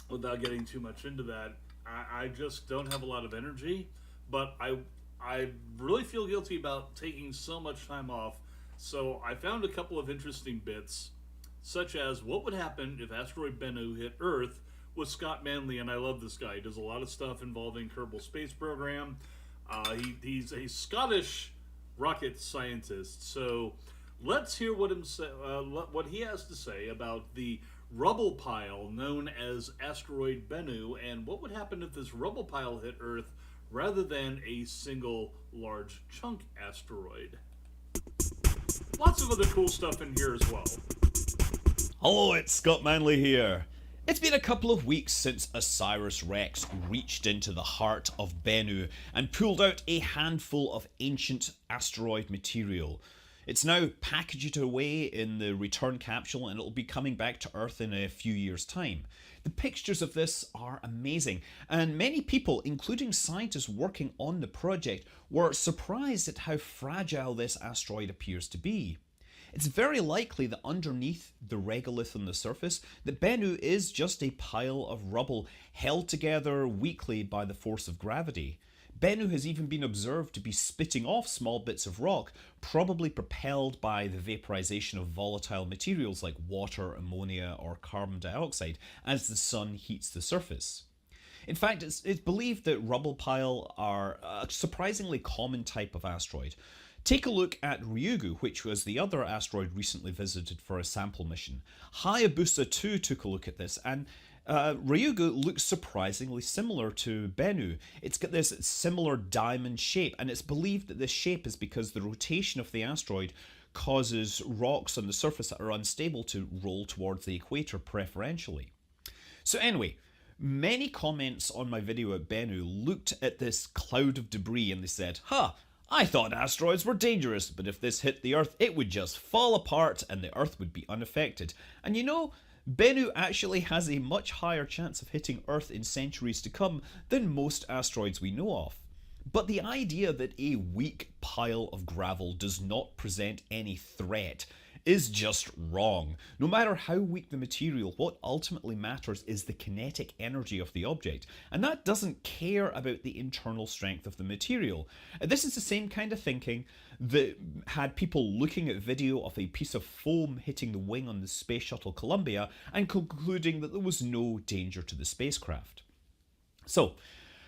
without getting too much into that, I just don't have a lot of energy, but I really feel guilty about taking so much time off. So I found a couple of interesting bits, such as what would happen if asteroid Bennu hit Earth with Scott Manley, and I love this guy. He does a lot of stuff involving Kerbal Space Program. He's a Scottish rocket scientist. So let's hear what he has to say about the rubble pile known as asteroid Bennu, and what would happen if this rubble pile hit Earth rather than a single large chunk asteroid. Lots of other cool stuff in here as well. Hello, it's Scott Manley here. It's been a couple of weeks since OSIRIS-REx reached into the heart of Bennu and pulled out a handful of ancient asteroid material. It's now packaged away in the return capsule and it'll be coming back to Earth in a few years' time. The pictures of this are amazing, and many people, including scientists working on the project, were surprised at how fragile this asteroid appears to be. It's very likely that underneath the regolith on the surface, that Bennu is just a pile of rubble held together weakly by the force of gravity. Bennu has even been observed to be spitting off small bits of rock, probably propelled by the vaporization of volatile materials like water, ammonia, or carbon dioxide as the sun heats the surface. In fact, it's believed that rubble pile are a surprisingly common type of asteroid. Take a look at Ryugu, which was the other asteroid recently visited for a sample mission. Hayabusa 2 took a look at this, and Ryugu looks surprisingly similar to Bennu. It's got this similar diamond shape, and it's believed that this shape is because the rotation of the asteroid causes rocks on the surface that are unstable to roll towards the equator preferentially. So anyway, many comments on my video at Bennu looked at this cloud of debris and they said, I thought asteroids were dangerous, but if this hit the Earth, it would just fall apart and the Earth would be unaffected. And you know, Bennu actually has a much higher chance of hitting Earth in centuries to come than most asteroids we know of. But the idea that a weak pile of gravel does not present any threat is just wrong. No matter how weak the material, what ultimately matters is the kinetic energy of the object, and that doesn't care about the internal strength of the material. This is the same kind of thinking that had people looking at video of a piece of foam hitting the wing on the Space Shuttle Columbia and concluding that there was no danger to the spacecraft. So,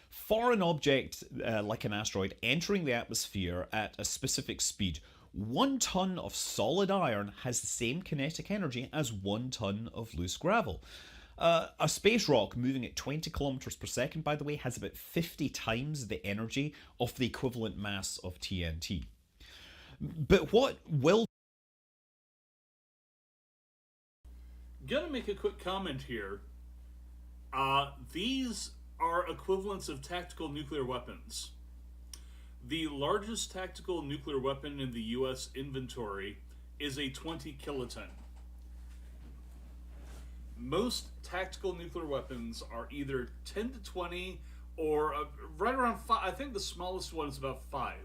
for an object like an asteroid entering the atmosphere at a specific speed, 1 ton of solid iron has the same kinetic energy as 1 ton of loose gravel. A space rock moving at 20 kilometers per second, by the way, has about 50 times the energy of the equivalent mass of TNT. But what will... Gonna make a quick comment here. These are equivalents of tactical nuclear weapons. The largest tactical nuclear weapon in the US inventory is a 20 kiloton. Most tactical nuclear weapons are either 10 to 20 or right around 5. I think the smallest one is about 5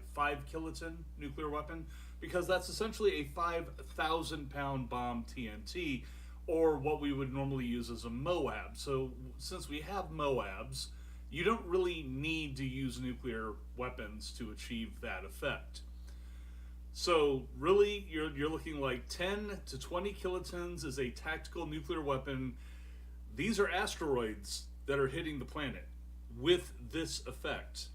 kiloton nuclear weapon, because that's essentially a 5,000 pound bomb TNT, or what we would normally use as a MOAB. So since we have MOABs, you don't really need to use nuclear weapons to achieve that effect. So really, you're looking like 10 to 20 kilotons is a tactical nuclear weapon. These are asteroids that are hitting the planet with this effect.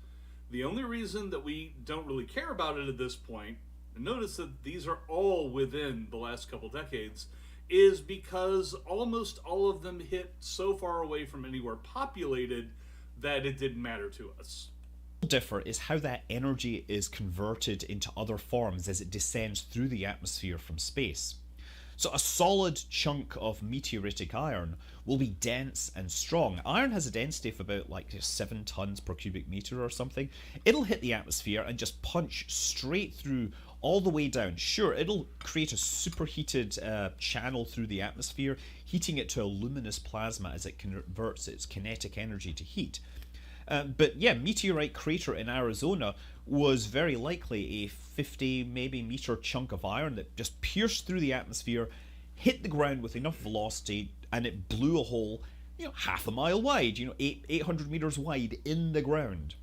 The only reason that we don't really care about it at this point, and notice that these are all within the last couple decades, is because almost all of them hit so far away from anywhere populated that it didn't matter to us. Differ is how that energy is converted into other forms as it descends through the atmosphere from space. So a solid chunk of meteoritic iron will be dense and strong. Iron has a density of about 7 tons per cubic meter or something. It'll hit the atmosphere and just punch straight through all the way down. Sure, it'll create a superheated channel through the atmosphere, heating it to a luminous plasma as it converts its kinetic energy to heat. But yeah, meteorite crater in Arizona was very likely a 50 maybe meter chunk of iron that just pierced through the atmosphere, hit the ground with enough velocity, and it blew a hole half a mile wide, 800 meters wide in the ground.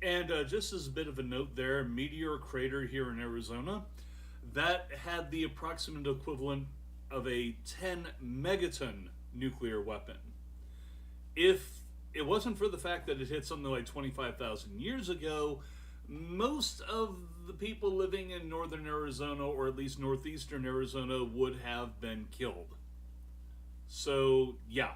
And just as a bit of a note there, Meteor Crater here in Arizona, that had the approximate equivalent of a 10 megaton nuclear weapon. If it wasn't for the fact that it hit something like 25,000 years ago, most of the people living in northern Arizona, or at least northeastern Arizona, would have been killed. So, yeah.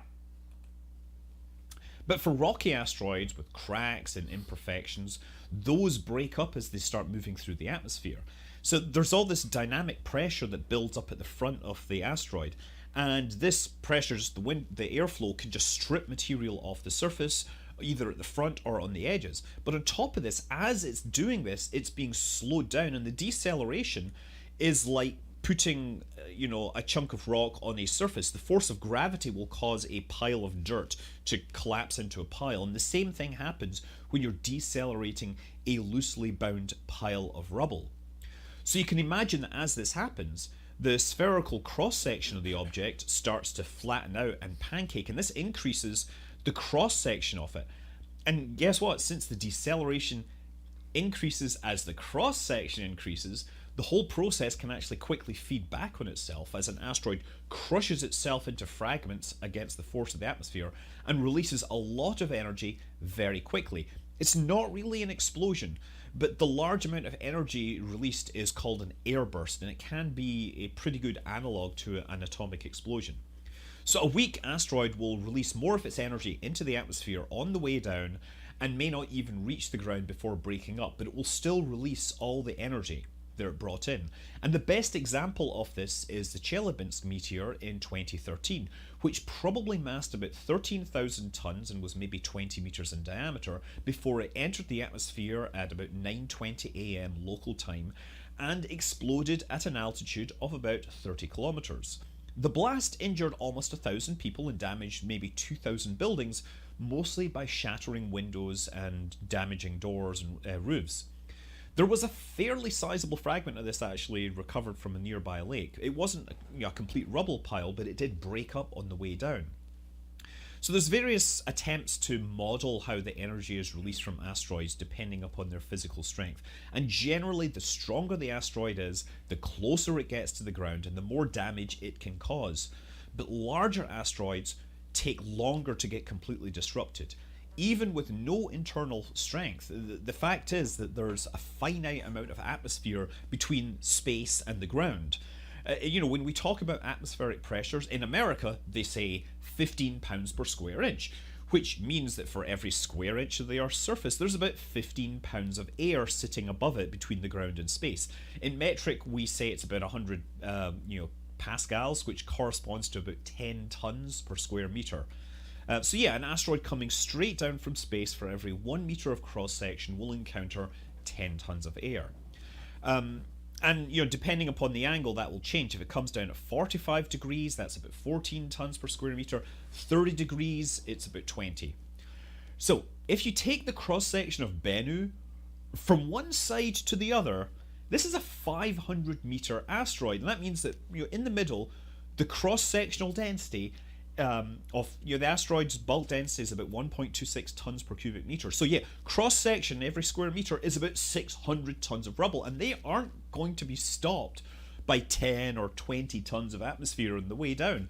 But for rocky asteroids with cracks and imperfections, those break up as they start moving through the atmosphere. So there's all this dynamic pressure that builds up at the front of the asteroid, and this pressure, just the airflow, can just strip material off the surface, either at the front or on the edges. But on top of this, as it's doing this, it's being slowed down, and the deceleration is like putting a chunk of rock on a surface. The force of gravity will cause a pile of dirt to collapse into a pile, and the same thing happens when you're decelerating a loosely bound pile of rubble. So you can imagine that as this happens, the spherical cross-section of the object starts to flatten out and pancake, and this increases the cross-section of it. And guess what? Since the deceleration increases as the cross-section increases, the whole process can actually quickly feed back on itself as an asteroid crushes itself into fragments against the force of the atmosphere and releases a lot of energy very quickly. It's not really an explosion, but the large amount of energy released is called an airburst, and it can be a pretty good analog to an atomic explosion. So a weak asteroid will release more of its energy into the atmosphere on the way down and may not even reach the ground before breaking up, but it will still release all the energy that it brought in. And the best example of this is the Chelyabinsk meteor in 2013, which probably massed about 13,000 tons and was maybe 20 meters in diameter before it entered the atmosphere at about 9:20 a.m. local time and exploded at an altitude of about 30 kilometers. The blast injured almost 1,000 people and damaged maybe 2,000 buildings, mostly by shattering windows and damaging doors and roofs. There was a fairly sizable fragment of this actually recovered from a nearby lake. It wasn't a complete rubble pile, but it did break up on the way down. So there's various attempts to model how the energy is released from asteroids depending upon their physical strength. And generally, the stronger the asteroid is, the closer it gets to the ground and the more damage it can cause. But larger asteroids take longer to get completely disrupted. Even with no internal strength, the fact is that there's a finite amount of atmosphere between space and the ground. When we talk about atmospheric pressures, in America, they say 15 pounds per square inch, which means that for every square inch of the Earth's surface, there's about 15 pounds of air sitting above it between the ground and space. In metric, we say it's about 100 pascals, which corresponds to about 10 tons per square meter. An asteroid coming straight down from space for every 1 meter of cross-section will encounter 10 tons of air. Depending upon the angle, that will change. If it comes down at 45 degrees, that's about 14 tons per square meter. 30 degrees, it's about 20. So, if you take the cross-section of Bennu from one side to the other, this is a 500 meter asteroid, and that means that in the middle, the cross-sectional density of the asteroid's bulk density is about 1.26 tons per cubic meter. So cross section every square meter is about 600 tons of rubble, and they aren't going to be stopped by 10 or 20 tons of atmosphere on the way down.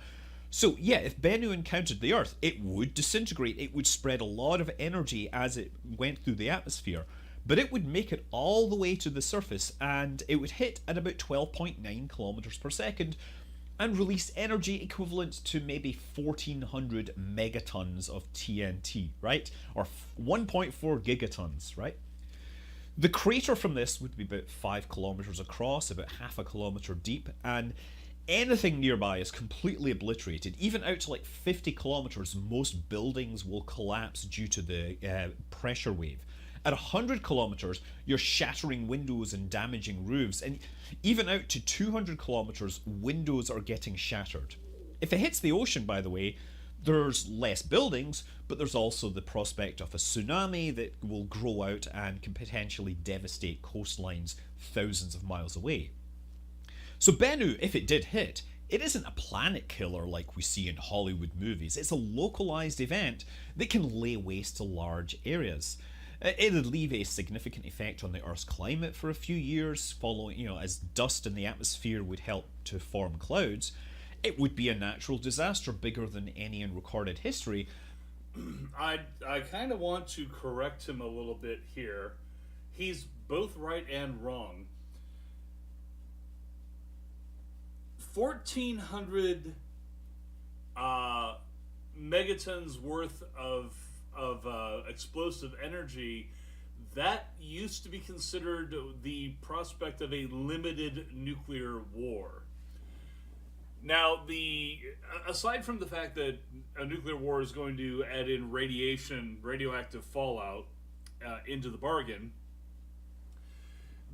So if Bennu encountered the Earth, it would disintegrate. It would spread a lot of energy as it went through the atmosphere, but it would make it all the way to the surface, and it would hit at about 12.9 kilometers per second and release energy equivalent to maybe 1,400 megatons of TNT, right? Or 1.4 gigatons, right? The crater from this would be about 5 kilometers across, about half a kilometer deep, and anything nearby is completely obliterated. Even out to like 50 kilometers, most buildings will collapse due to the pressure wave. At 100 kilometers, you're shattering windows and damaging roofs, and even out to 200 kilometers, windows are getting shattered. If it hits the ocean, by the way, there's less buildings, but there's also the prospect of a tsunami that will grow out and can potentially devastate coastlines thousands of miles away. So Bennu, if it did hit, it isn't a planet killer like we see in Hollywood movies. It's a localized event that can lay waste to large areas. It'd leave a significant effect on the Earth's climate for a few years, following, as dust in the atmosphere would help to form clouds. It would be a natural disaster bigger than any in recorded history. I kind of want to correct him a little bit here. He's both right and wrong. 1,400 megatons worth of explosive energy, that used to be considered the prospect of a limited nuclear war. Now, aside from the fact that a nuclear war is going to add in radioactive fallout into the bargain,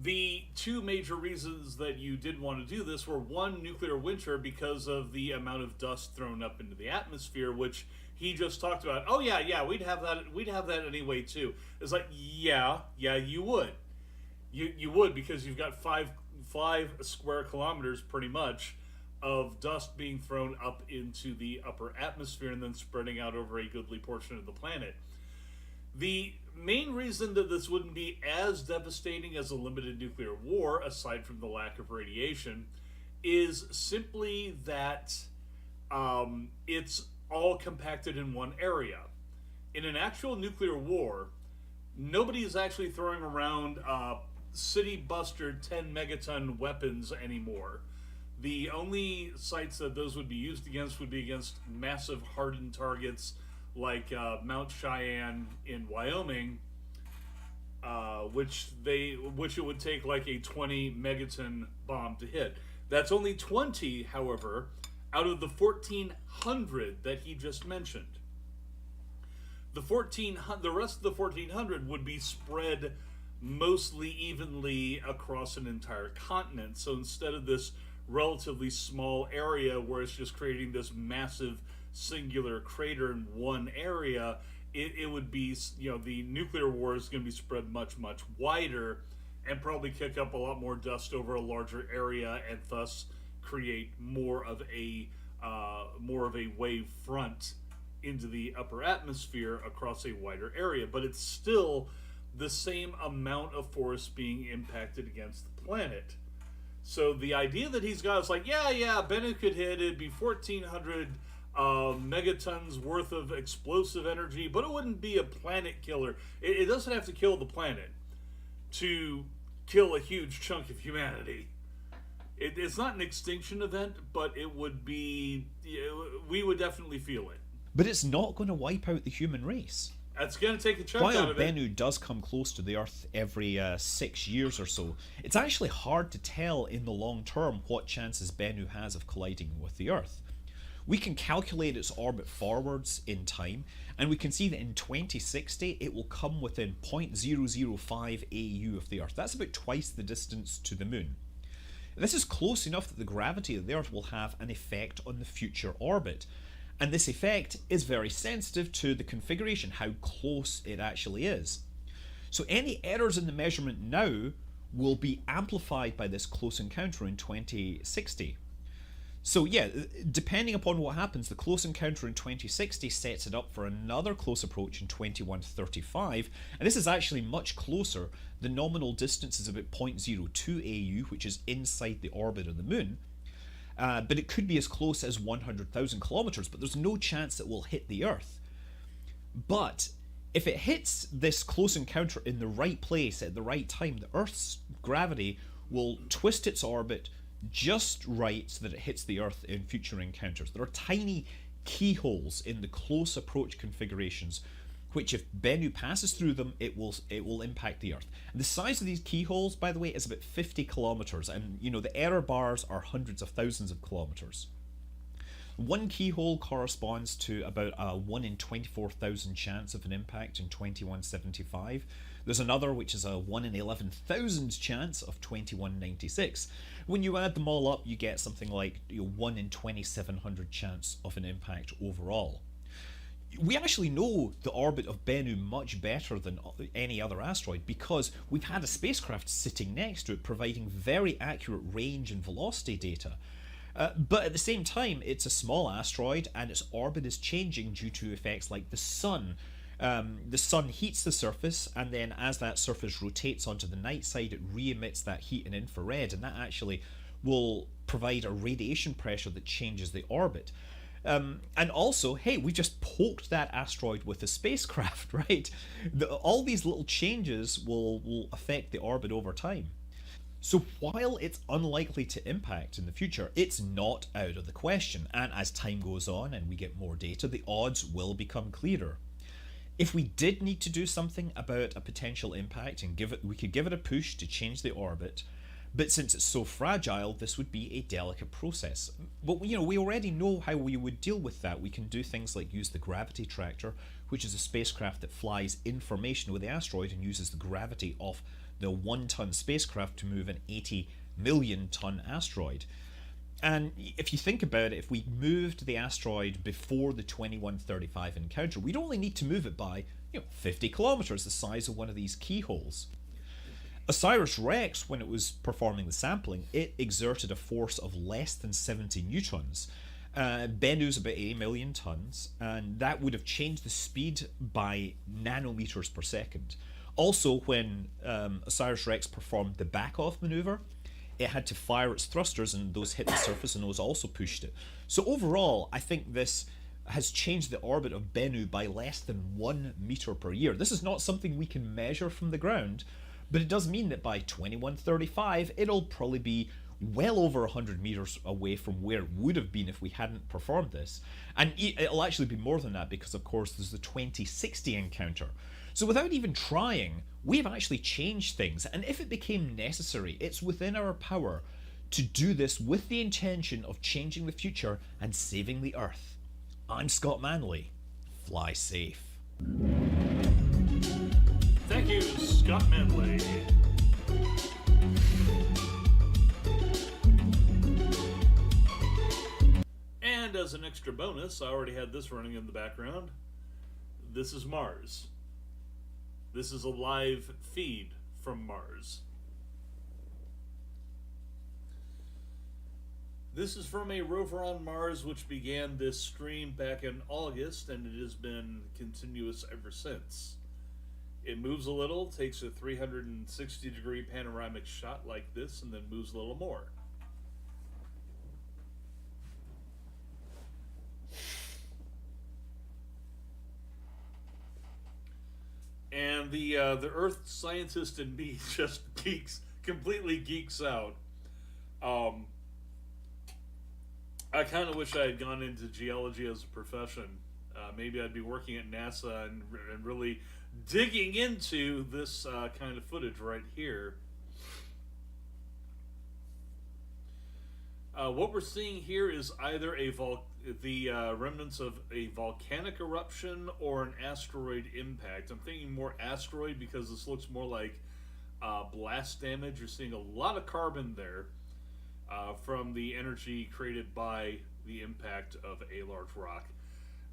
the two major reasons that you did want to do this were, one, nuclear winter, because of the amount of dust thrown up into the atmosphere, which he just talked about. Oh yeah, we'd have that anyway too. It's like, yeah, you would. You would, because you've got five square kilometers pretty much of dust being thrown up into the upper atmosphere and then spreading out over a goodly portion of the planet. The main reason that this wouldn't be as devastating as a limited nuclear war, aside from the lack of radiation, is simply that it's all compacted in one area. In an actual nuclear war, nobody is actually throwing around city buster 10 megaton weapons anymore. The only sites that those would be used against would be against massive hardened targets like Mount Cheyenne in Wyoming, which it would take like a 20 megaton bomb to hit. That's only 20, however, out of the 1,400 that he just mentioned. The rest of the 1,400 would be spread mostly evenly across an entire continent. So instead of this relatively small area where it's just creating this massive singular crater in one area, it would be, the nuclear war is going to be spread much wider and probably kick up a lot more dust over a larger area and thus create more of a wave front into the upper atmosphere across a wider area. But it's still the same amount of force being impacted against the planet. So the idea that he's got is like, yeah, Bennu could hit, it'd be 1,400 megatons worth of explosive energy, but it wouldn't be a planet killer. It doesn't have to kill the planet to kill a huge chunk of humanity. It's not an extinction event, but it would be, we would definitely feel it. But it's not going to wipe out the human race. That's going to take a chunk While out of it. Bennu does come close to the Earth every 6 years or so, it's actually hard to tell in the long term what chances Bennu has of colliding with the Earth. We can calculate its orbit forwards in time, and we can see that in 2060 it will come within 0.005 AU of the Earth. That's about twice the distance to the Moon. This is close enough that the gravity of the Earth will have an effect on the future orbit. And this effect is very sensitive to the configuration, how close it actually is. So any errors in the measurement now will be amplified by this close encounter in 2060. So yeah, depending upon what happens, the close encounter in 2060 sets it up for another close approach in 2135, and this is actually much closer. The nominal distance is about 0.02 AU, which is inside the orbit of the Moon. But it could be as close as 100,000 kilometers, but there's no chance it will hit the Earth. But if it hits this close encounter in the right place at the right time, the Earth's gravity will twist its orbit just right so that it hits the Earth in future encounters. There are tiny keyholes in the close approach configurations, which if Bennu passes through them, it will impact the Earth. And the size of these keyholes, by the way, is about 50 kilometers, and the error bars are hundreds of thousands of kilometers. One keyhole corresponds to about a 1 in 24,000 chance of an impact in 2175. There's another which is a 1 in 11,000 chance of 2196. When you add them all up, you get something like 1 in 2,700 chance of an impact overall. We actually know the orbit of Bennu much better than any other asteroid because we've had a spacecraft sitting next to it providing very accurate range and velocity data. But at the same time, it's a small asteroid and its orbit is changing due to effects like the sun. The sun heats the surface, and then as that surface rotates onto the night side, it re emits that heat in infrared, and that actually will provide a radiation pressure that changes the orbit. And also, hey, we just poked that asteroid with a spacecraft, right? All these little changes will affect the orbit over time. So while it's unlikely to impact in the future, it's not out of the question, and as time goes on and we get more data, the odds will become clearer. If we did need to do something about a potential impact and we could give it a push to change the orbit, but since it's so fragile, this would be a delicate process. But we already know how we would deal with that. We can do things like use the gravity tractor, which is a spacecraft that flies information with the asteroid and uses the gravity of the 1-ton spacecraft to move an 80 million ton asteroid. And if you think about it, if we moved the asteroid before the 2135 encounter, we'd only need to move it by 50 kilometers, the size of one of these keyholes. OSIRIS-REx, when it was performing the sampling, it exerted a force of less than 70 newtons. Bennu's about 80 million tons, and that would have changed the speed by nanometers per second. Also, when OSIRIS-REx performed the back-off maneuver, it had to fire its thrusters, and those hit the surface, and those also pushed it. So overall, I think this has changed the orbit of Bennu by less than 1 meter per year. This is not something we can measure from the ground, but it does mean that by 2135, it'll probably be well over 100 meters away from where it would have been if we hadn't performed this. And it'll actually be more than that because, of course, there's the 2060 encounter. So without even trying, we've actually changed things. And if it became necessary, it's within our power to do this with the intention of changing the future and saving the Earth. I'm Scott Manley. Fly safe. Thank you, Scott Manley. And as an extra bonus, I already had this running in the background. This is Mars. This is a live feed from Mars. This is from a rover on Mars which began this stream back in August, and it has been continuous ever since. It moves a little, takes a 360-degree panoramic shot like this, and then moves a little more. And the Earth scientist in me just completely geeks out. I kind of wish I had gone into geology as a profession. Maybe I'd be working at NASA and really digging into this kind of footage right here. What we're seeing here is either the remnants of a volcanic eruption or an asteroid impact. I'm thinking more asteroid because this looks more like blast damage. You're seeing a lot of carbon there from the energy created by the impact of a large rock.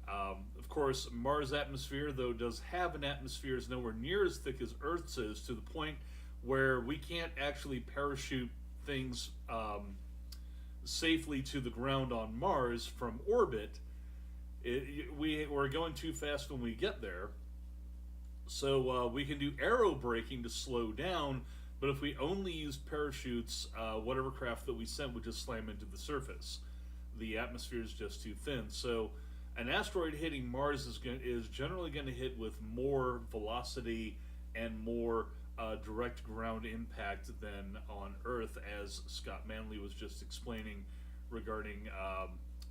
Of course, Mars' atmosphere, though, does have an atmosphere, is nowhere near as thick as Earth's is, to the point where we can't actually parachute things safely to the ground on Mars from orbit. We're going too fast when we get there. So we can do aero braking to slow down, but if we only use parachutes, whatever craft that we sent would just slam into the surface. The atmosphere is just too thin. So an asteroid hitting Mars is generally going to hit with more velocity and more direct ground impact than on Earth, as Scott Manley was just explaining regarding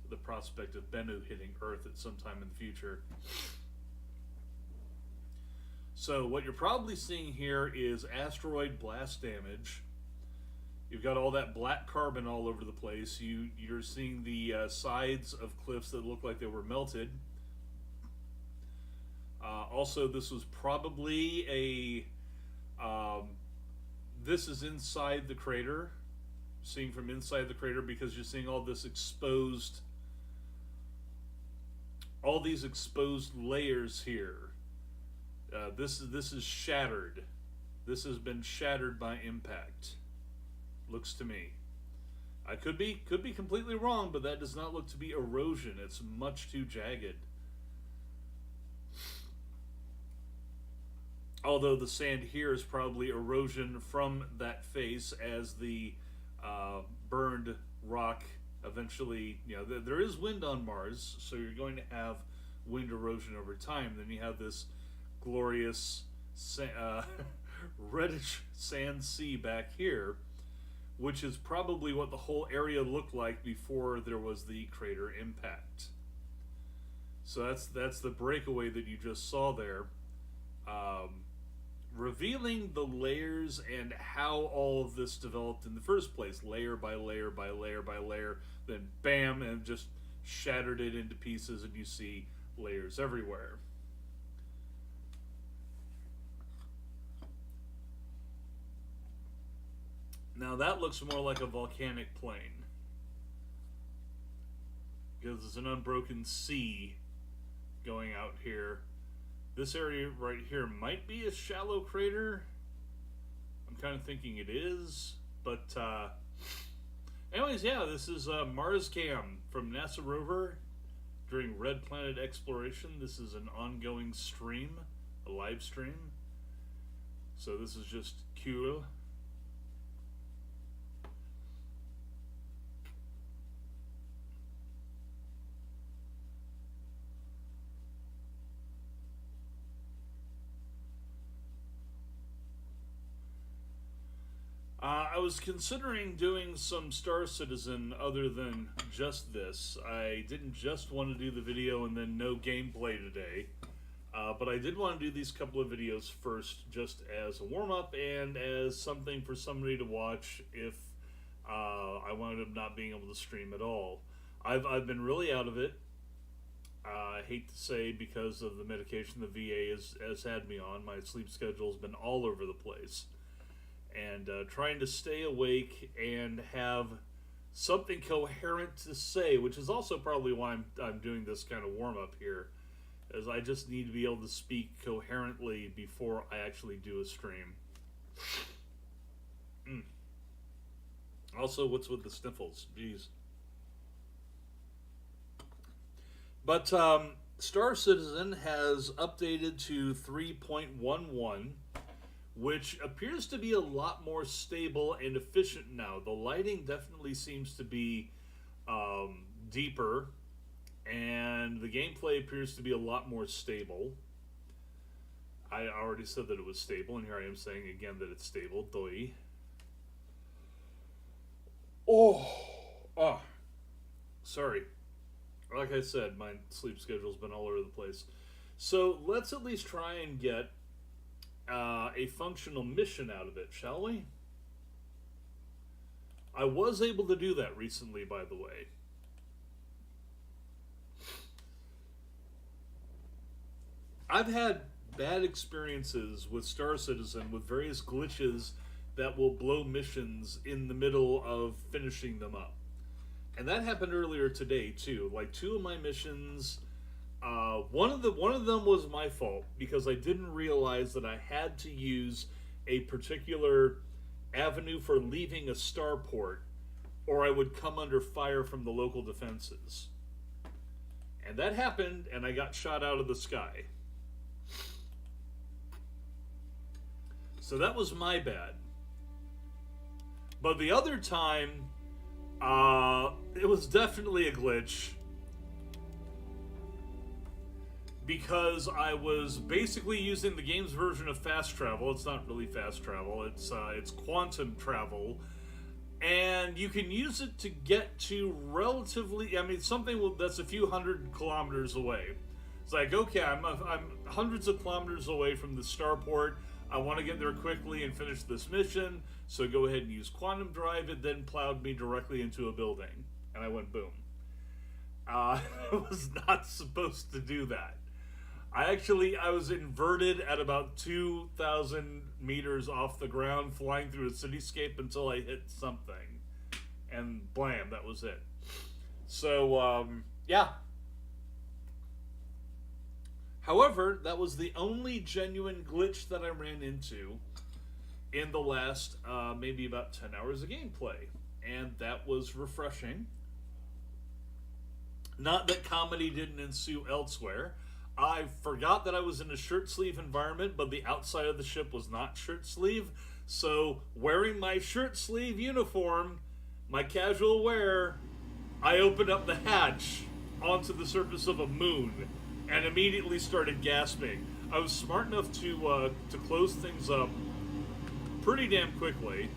the prospect of Bennu hitting Earth at some time in the future. So what you're probably seeing here is asteroid blast damage. You've got all that black carbon all over the place. You're seeing the sides of cliffs that look like they were melted. Also, this was probably this is inside the crater, seeing from inside the crater, because you're seeing all this exposed, all these exposed layers here. This is shattered. This has been shattered by impact. Looks to me. I could be completely wrong, but that does not look to be erosion. It's much too jagged. Although the sand here is probably erosion from that face as the burned rock eventually, there is wind on Mars, so you're going to have wind erosion over time. Then you have this glorious reddish sand sea back here, which is probably what the whole area looked like before there was the crater impact. So that's the breakaway that you just saw there, revealing the layers and how all of this developed in the first place, layer by layer by layer by layer, then bam, and just shattered it into pieces, and you see layers everywhere. Now that looks more like a volcanic plain, because there's an unbroken sea going out here. This area right here might be a shallow crater. I'm kind of thinking it is, but anyways, yeah, this is Mars Cam from NASA rover during Red Planet exploration. This is an ongoing stream, a live stream. So this is just cool. I was considering doing some Star Citizen other than just this. I didn't just want to do the video and then no gameplay today. But I did want to do these couple of videos first just as a warm-up and as something for somebody to watch if I wound up not being able to stream at all. I've been really out of it. I hate to say, because of the medication the VA has had me on. My sleep schedule has been all over the place. And trying to stay awake and have something coherent to say, which is also probably why I'm doing this kind of warm-up here, as I just need to be able to speak coherently before I actually do a stream. Also, what's with the sniffles? Jeez. But Star Citizen has updated to 3.11, which appears to be a lot more stable and efficient now. The lighting definitely seems to be deeper, and the gameplay appears to be a lot more stable. I already said that it was stable, and here I am saying again that it's stable. Doi. Oh, sorry. Like I said, my sleep schedule's been all over the place. So let's at least try and get a functional mission out of it, shall we? I was able to do that recently, by the way. I've had bad experiences with Star Citizen with various glitches that will blow missions in the middle of finishing them up. And that happened earlier today too. Like 2 of my missions, one of them was my fault because I didn't realize that I had to use a particular avenue for leaving a starport, or I would come under fire from the local defenses. And that happened, and I got shot out of the sky. So that was my bad. But the other time, it was definitely a glitch, because I was basically using the game's version of fast travel. It's not really fast travel, it's quantum travel, and you can use it to get to relatively, something that's a few hundred kilometers away. It's like, okay, I'm hundreds of kilometers away from the starport. I want to get there quickly and finish this mission, so go ahead and use quantum drive. It then plowed me directly into a building, and I went boom. I was not supposed to do that. I was inverted at about 2,000 meters off the ground, flying through a cityscape until I hit something, and blam, that was it. So, yeah. However, that was the only genuine glitch that I ran into in the last maybe about 10 hours of gameplay. and that was refreshing. Not that comedy didn't ensue elsewhere. I forgot that I was in a shirt sleeve environment, but the outside of the ship was not shirt sleeve. So, wearing my shirt sleeve uniform, my casual wear, I opened up the hatch onto the surface of a moon and immediately started gasping. I was smart enough to close things up pretty damn quickly.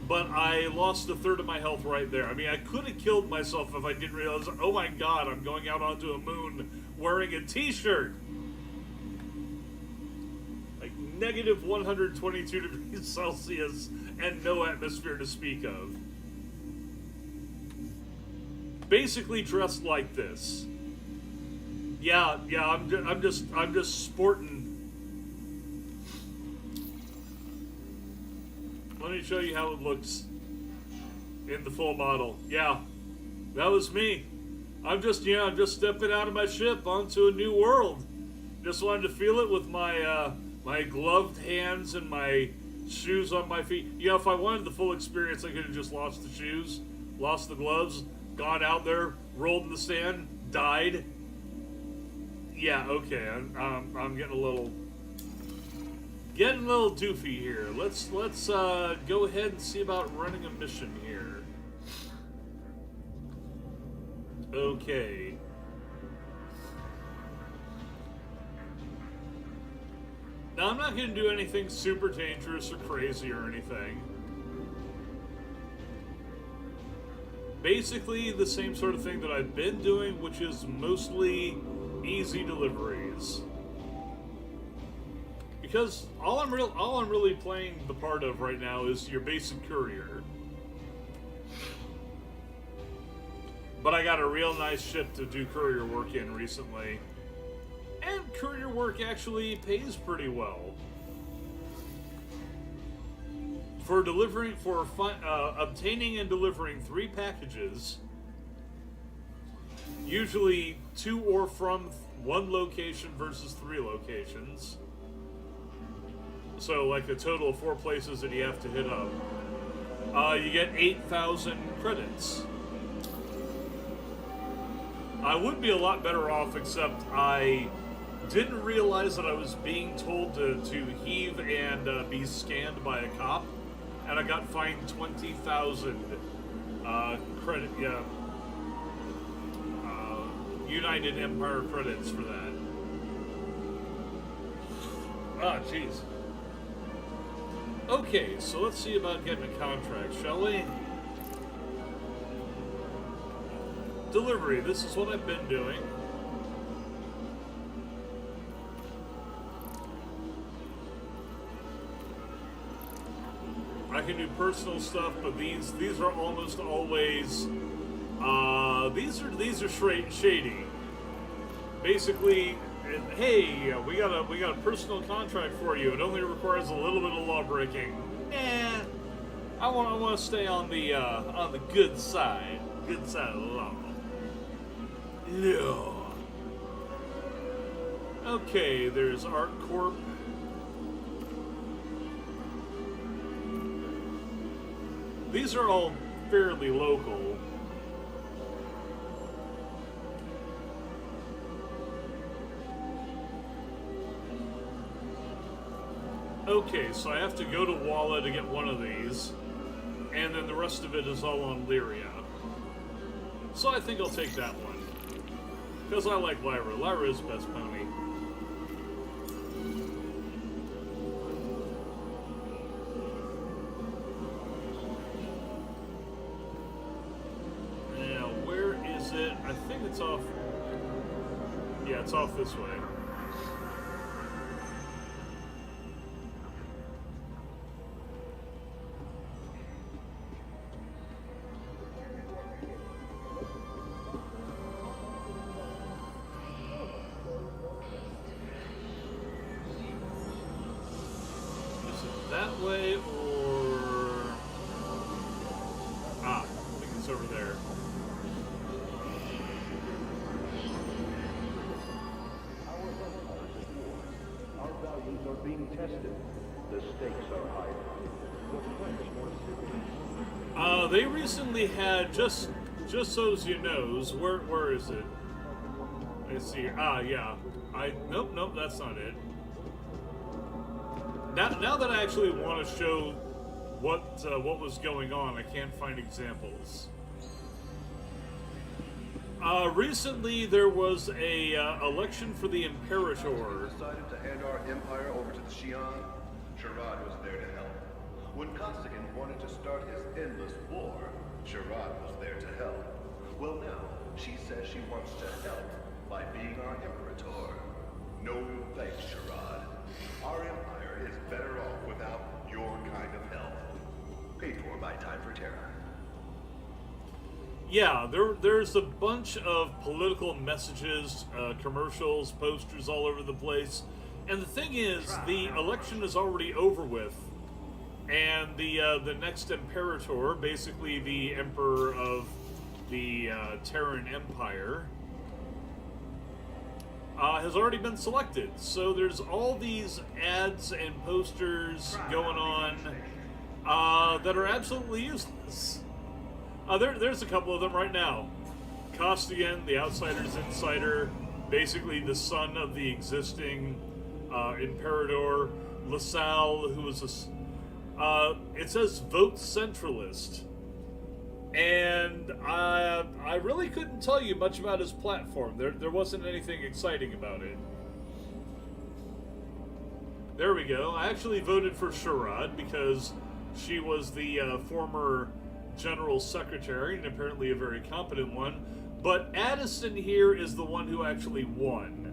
But I lost a third of my health right there. I mean, I could have killed myself if I didn't realize, oh my god, I'm going out onto a moon wearing a t-shirt. Like, negative 122 degrees Celsius and no atmosphere to speak of. Basically dressed like this. Yeah, I'm just sporting. Let me show you how it looks in the full model. Yeah, that was me. I'm just stepping out of my ship onto a new world. Just wanted to feel it with my my gloved hands and my shoes on my feet. You know, if I wanted the full experience, I could have just lost the shoes, lost the gloves, gone out there, rolled in the sand, died. Yeah, okay. I'm getting a little doofy here. Let's go ahead and see about running a mission here. Okay. Now I'm not going to do anything super dangerous or crazy or anything. Basically the same sort of thing that I've been doing, which is mostly easy deliveries. Because all I'm really playing the part of right now is your basic courier. But I got a real nice ship to do courier work in recently. And courier work actually pays pretty well. For obtaining and delivering 3 packages, usually 2 or from 1 location versus 3 locations. So, like a total of 4 places that you have to hit up. You get 8,000 credits. I would be a lot better off, except I didn't realize that I was being told to heave and be scanned by a cop, and I got fined 20,000 credit. Yeah, United Empire credits for that. Ah, jeez. Okay, so let's see about getting a contract, shall we? Delivery, this is what I've been doing. I can do personal stuff, but these are almost always these are shady. Basically, hey, we got a personal contract for you. It only requires a little bit of law breaking. Nah, I want to stay on the good side of the law. No. Okay, there's Art Corp. These are all fairly local. Okay, so I have to go to Walla to get one of these, and then the rest of it is all on Lyria. So I think I'll take that one. Because I like Lyra. Lyra is best pony. Now, where is it? I think it's off... Yeah, it's off this way. That way, or... Ah, I think it's over there. Our values are being tested. The stakes are high. They recently had just so as you knows, where is it? Let's see. Yeah. Nope, that's not it. Now that I actually want to show what was going on, I can't find examples. Recently there was a election for the Imperator. Decided to hand our empire over to the Xi'an. Sherrod was there to help. When Costigan wanted to start his endless war, Sherrod was there to help. Well, now she says she wants to help by being our Imperator. No thanks, Sherrod. Our empire is better off without your kind of help. Paid for by Time for Terror. Yeah, there's a bunch of political messages, commercials, posters all over the place. And the thing is, the election is already over with. And the next Imperator, basically the Emperor of the Terran Empire, has already been selected. So there's all these ads and posters going on that are absolutely useless. There's a couple of them right now. Costigan, the Outsider's Insider, basically the son of the existing Imperator. LaSalle, who was it says vote centralist. And I really couldn't tell you much about his platform. There wasn't anything exciting about it. There we go. I actually voted for Sherrod because she was the former General Secretary, and apparently a very competent one. But Addison here is the one who actually won.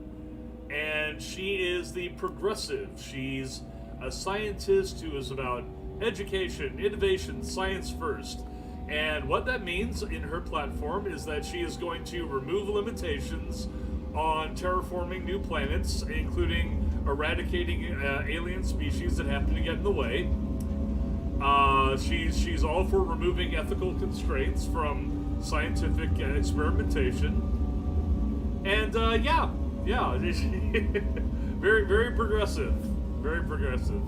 And she is the progressive. She's a scientist who is about education, innovation, science first. And what that means in her platform is that she is going to remove limitations on terraforming new planets, including eradicating alien species that happen to get in the way. She's all for removing ethical constraints from scientific experimentation. And yeah, very, very progressive. Very progressive.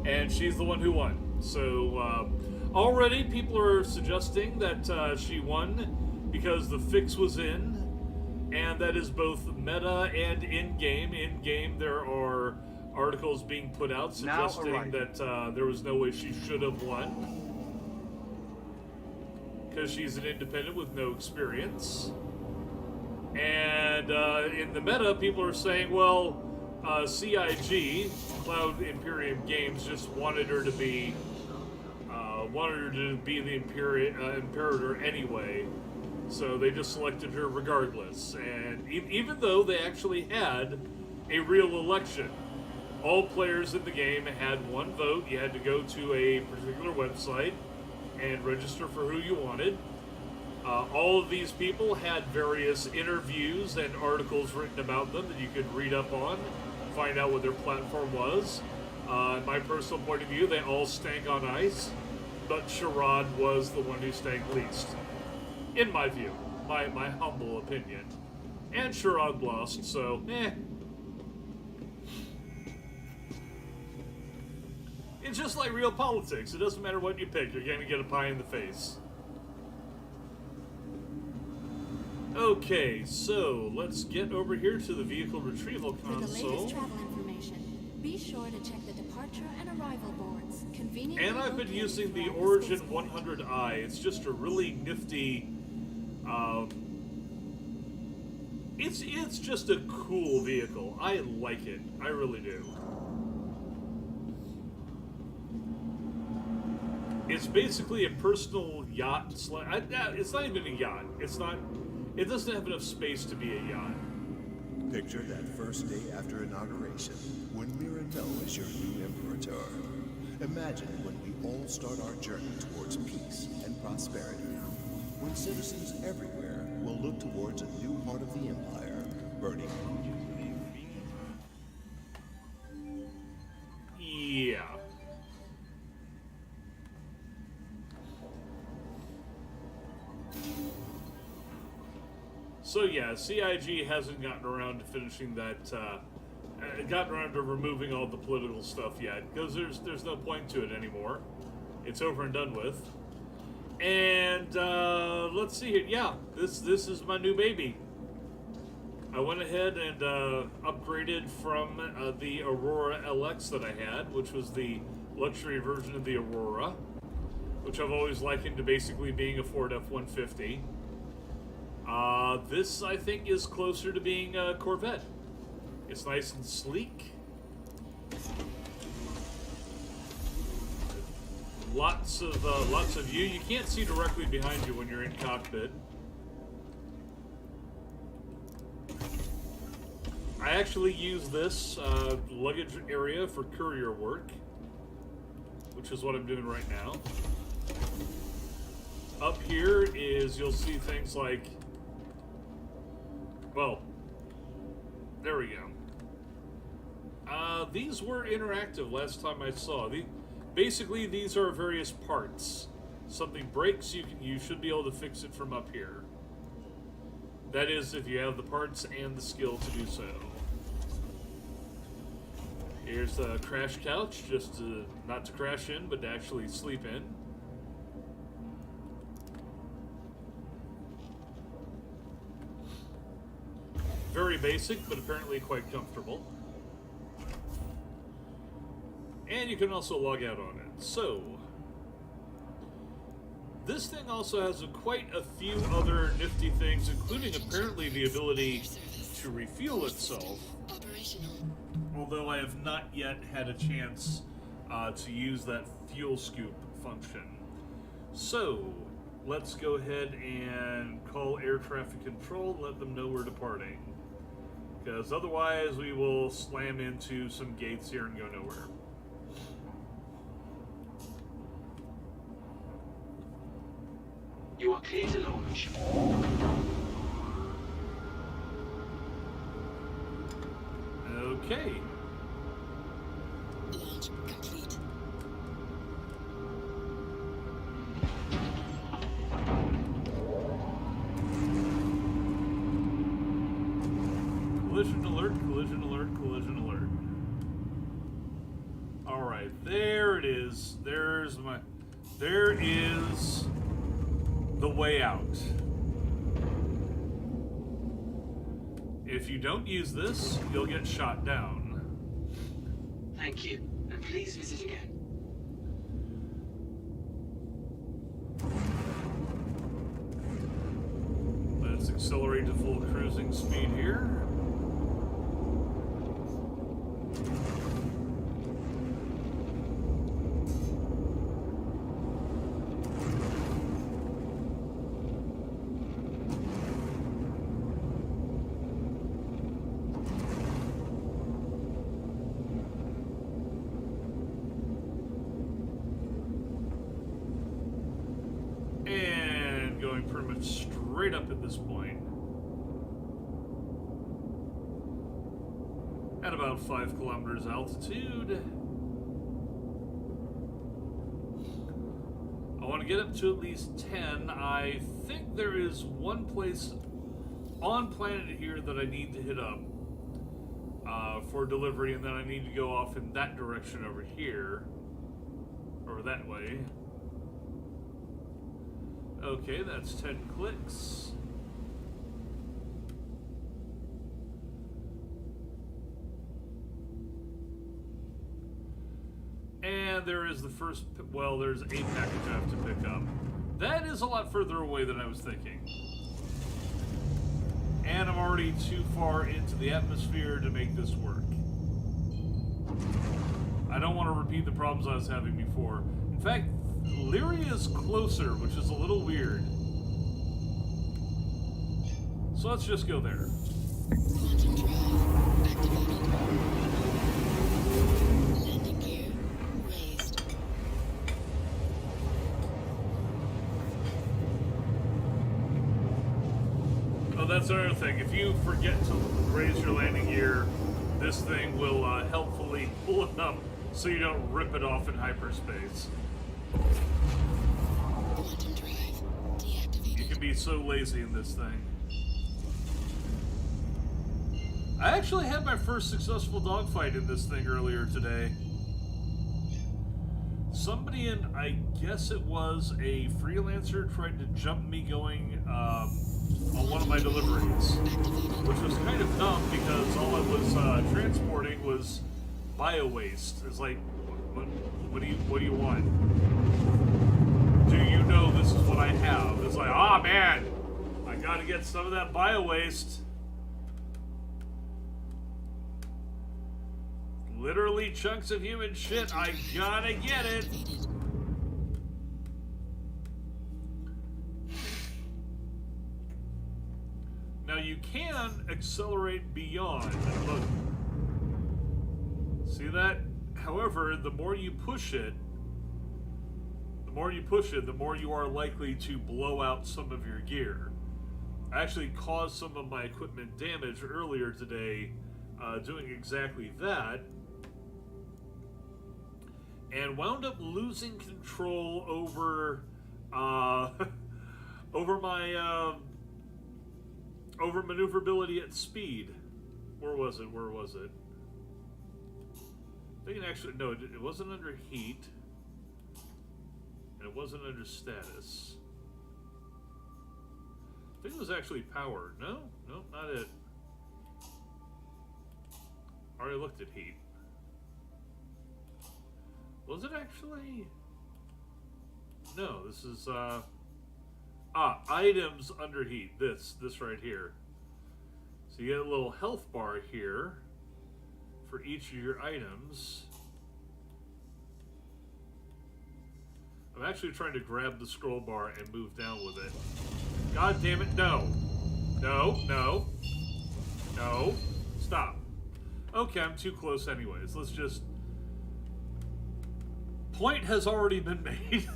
And she's the one who won. So already people are suggesting that she won because the fix was in. And that is both meta and in-game. In-game there are articles being put out suggesting that there was no way she should have won. Because she's an independent with no experience. And in the meta, people are saying, well, CIG, Cloud Imperium Games, just wanted her to be the Imperator anyway. So they just selected her regardless. And even though they actually had a real election, all players in the game had one vote. You had to go to a particular website and register for who you wanted. All of these people had various interviews and articles written about them that you could read up on, find out what their platform was. In my personal point of view, they all stank on ice, but Sherrod was the one who stank least. In my view, my humble opinion. And Sherrod lost, so, It's just like real politics. It doesn't matter what you pick, you're going to get a pie in the face. Okay, so let's get over here to the vehicle retrieval console. For the latest travel information, be sure to check the departure and arrival boards. Conveniently And I've been located using the throughout Origin space 100i. It's just a really nifty. It's just a cool vehicle. I like it. I really do. It's basically a personal yacht. It's not even a yacht. It doesn't have enough space to be a yacht. Picture that first day after inauguration, when Mirano is your new Imperator. Imagine when we all start our journey towards peace and prosperity. When citizens everywhere will look towards a new part of the Empire, burning. Yeah. So yeah, CIG hasn't gotten around to finishing that gotten around to removing all the political stuff yet, because there's no point to it anymore. It's over and done with. And let's see here. Yeah, this is my new baby. I went ahead and upgraded from the Aurora LX that I had, which was the luxury version of the Aurora, which I've always likened to basically being a Ford F-150. This, I think, is closer to being a Corvette. It's nice and sleek. Lots of view. You can't see directly behind you when you're in cockpit. I actually use this luggage area for courier work, which is what I'm doing right now. Up here is, you'll see things like, well, there we go. These were interactive last time I saw. Basically, these are various parts. Something breaks, you should be able to fix it from up here. That is, if you have the parts and the skill to do so. Here's the crash couch, just not to crash in, but to actually sleep in. Very basic, but apparently quite comfortable. And you can also log out on it. So, this thing also has quite a few other nifty things, including apparently the ability to refuel itself. Although I have not yet had a chance to use that fuel scoop function. So, let's go ahead and call air traffic control, let them know we're departing. Because otherwise we will slam into some gates here and go nowhere. You are clear to launch. Okay. Launch complete. Collision alert, collision alert, collision alert. Alright, there it is. There is the way out. If you don't use this, you'll get shot down. Thank you, and please visit again. Let's accelerate to full cruising speed here. Pretty much straight up at this point. At about 5 kilometers altitude. I want to get up to at least 10. I think there is one place on planet here that I need to hit up for delivery, and then I need to go off in that direction over here. Or that way. Okay, that's 10 clicks. And there is the first, well, there's a package I have to pick up. That is a lot further away than I was thinking. And I'm already too far into the atmosphere to make this work. I don't want to repeat the problems I was having before. In fact, Lyria is closer, which is a little weird. So let's just go there. Quantum drive activated. Landing gear raised. Oh, that's another thing. If you forget to raise your landing gear, this thing will helpfully pull it up so you don't rip it off in hyperspace. Quantum drive deactivated. You can be so lazy in this thing. I actually had my first successful dogfight in this thing earlier today. Somebody in, I guess it was a freelancer, tried to jump me going on one of my deliveries, which was kind of dumb because all I was transporting was bio waste. It's like, what do you want? Do you know this is what I have? It's like, ah, man, I gotta get some of that bio waste. Literally chunks of human shit. I gotta get it. Now you can accelerate beyond. Look. See that? However, the more you push it, the more you are likely to blow out some of your gear. I actually caused some of my equipment damage earlier today doing exactly that. And wound up losing control over over my over maneuverability at speed. Where was it? I think it actually, no, it wasn't under heat, and it wasn't under status. I think it was actually power. No, not it. I already looked at heat. Was it actually? No, this is, items under heat. This right here. So you get a little health bar here for each of your items. I'm actually trying to grab the scroll bar and move down with it. God damn it, no. No. Stop. Okay, I'm too close anyways. Let's just... Point has already been made.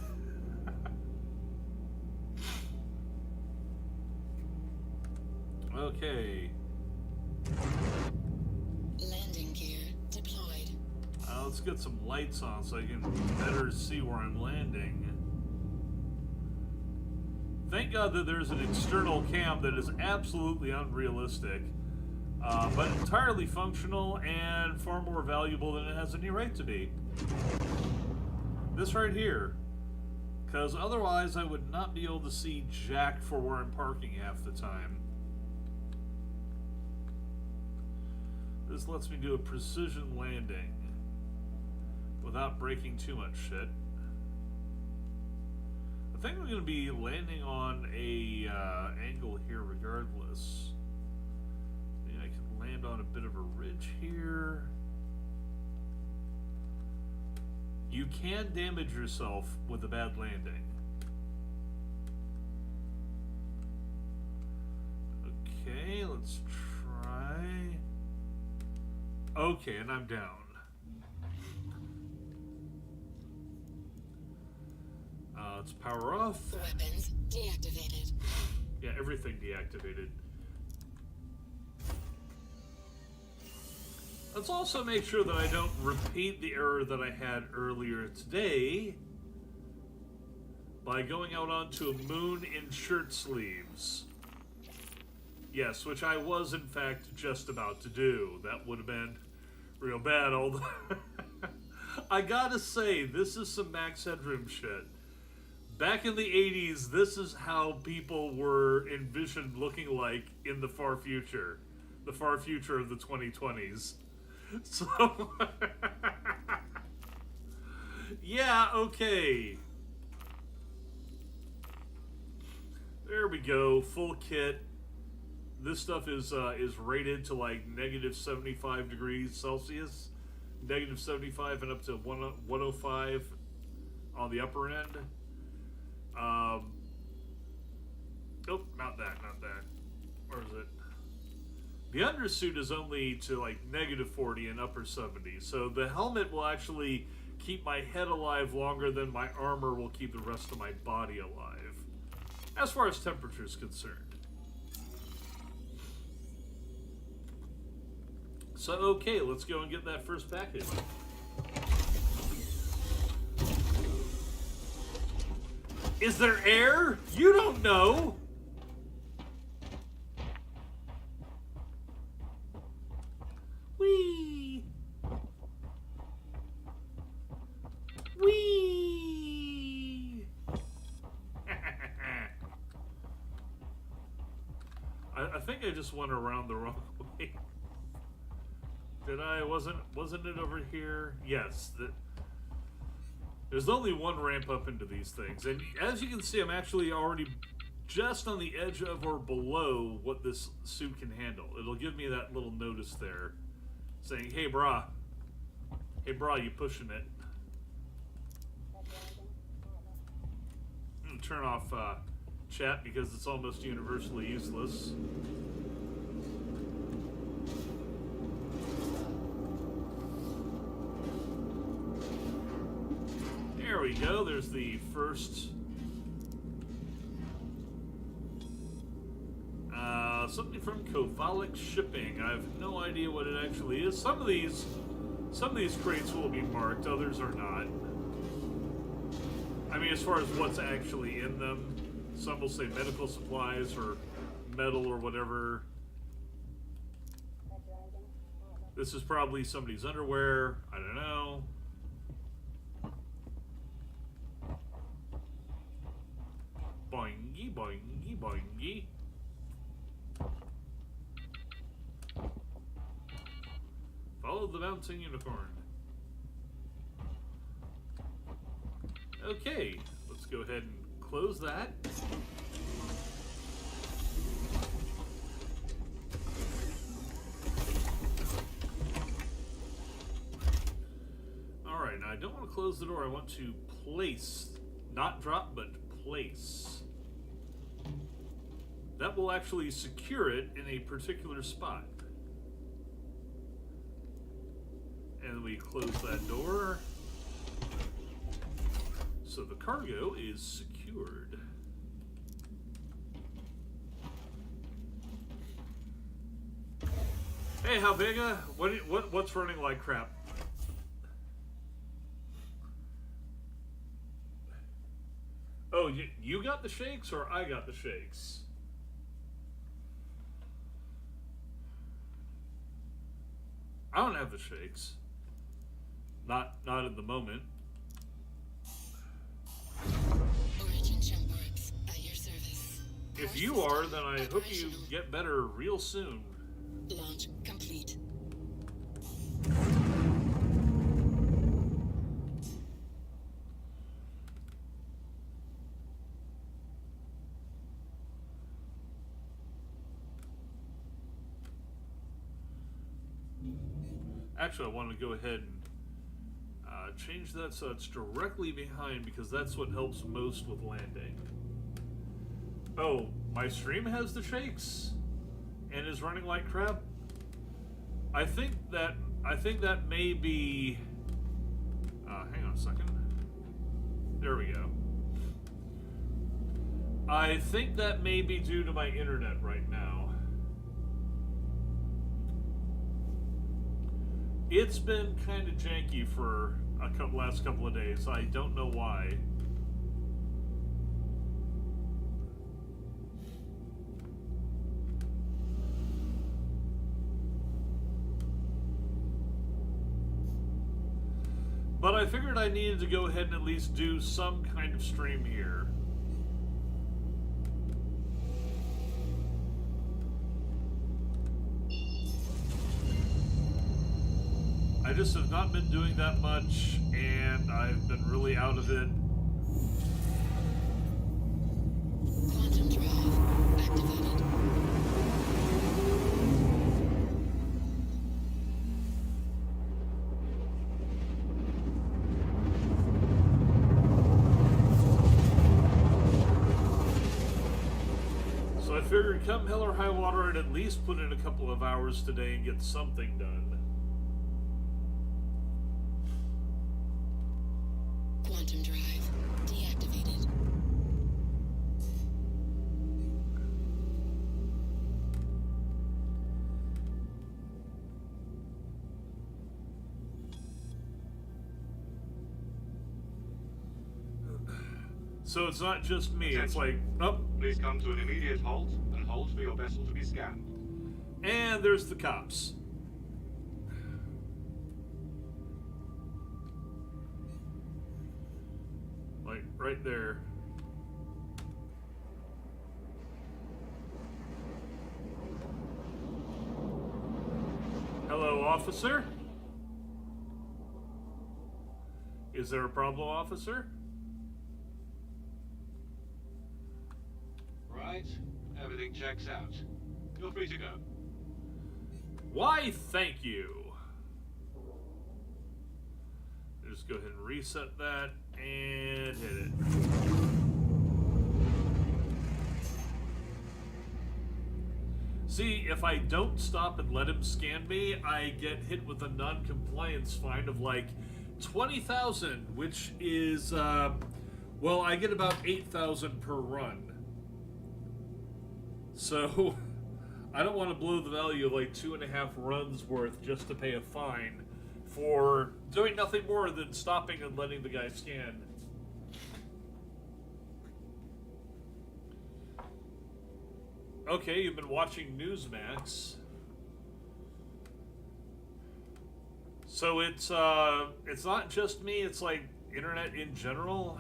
Okay. Landing gear deployed. Let's get some lights on so I can better see where I'm landing. Thank God that there's an external cam that is absolutely unrealistic, but entirely functional and far more valuable than it has any right to be. This right here. Because otherwise I would not be able to see jack for where I'm parking half the time. This lets me do a precision landing without breaking too much shit. I think I'm going to be landing on a angle here regardless. Maybe I can land on a bit of a ridge here. You can damage yourself with a bad landing. Okay, let's try. Okay, and I'm down. Let's power off. Weapons deactivated. Yeah, everything deactivated. Let's also make sure that I don't repeat the error that I had earlier today by going out onto a moon in shirt sleeves. Yes, which I was in fact just about to do. That would have been real bad, although I gotta say, this is some Max Headroom shit. Back in the 80s, this is how people were envisioned looking like in the far future. The far future of the 2020s. So, yeah, okay. There we go, full kit. This stuff is rated to like negative 75 degrees Celsius, negative 75 and up to 105 on the upper end. Oh, not that. Where is it? The undersuit is only to like negative 40 and upper 70, so the helmet will actually keep my head alive longer than my armor will keep the rest of my body alive, as far as temperature is concerned. So, okay, let's go and get that first package. Is there air? You don't know. think I just went around the wrong way. Did I? Wasn't it over here? Yes. There's only one ramp up into these things. And as you can see, I'm actually already just on the edge of or below what this suit can handle. It'll give me that little notice there saying, hey brah, you pushing it. I'm going to turn off chat because it's almost universally useless. There we go, there's the first something from Kovalik Shipping. I have no idea what it actually is. Some of these crates will be marked, others are not. I mean, as far as what's actually in them, some will say medical supplies or metal or whatever. This is probably somebody's underwear. I don't know. Boingy, boingy, boingy. Follow the bouncing unicorn. Okay, let's go ahead and close that. Alright, now I don't want to close the door. I want to place, not drop, but place. That will actually secure it in a particular spot. And we close that door. So the cargo is secured. Hey, Halvega, what's running like crap? Oh, you got the shakes or I got the shakes? I don't have the shakes. Not at the moment. Origin jump at your service. If you are, then I hope you get better real soon. Launch complete. Actually, I want to go ahead and change that so it's directly behind because that's what helps most with landing. Oh, my stream has the shakes and is running like crap. I think that may be. Hang on a second. There we go. I think that may be due to my internet right now. It's been kind of janky for last couple of days. I don't know why. But I figured I needed to go ahead and at least do some kind of stream here. I just have not been doing that much, and I've been really out of it. Quantum drive activated. So I figured come hell or high water, I'd at least put in a couple of hours today and get something done. Quantum drive deactivated. So it's not just me, it's like, oh, Please come to an immediate halt and hold for your vessel to be scanned. and there's the cops. Like, right there. Hello, officer. Is there a problem, officer? Right. Everything checks out. You're free to go. Why, thank you. Just go ahead and reset that and hit it. See, if I don't stop and let him scan me, I get hit with a non-compliance fine of like 20,000, which is, well, I get about 8,000 per run. So, I don't want to blow the value of like 2.5 runs worth just to pay a fine for doing nothing more than stopping and letting the guy scan. Okay, you've been watching Newsmax. So it's not just me, it's like internet in general.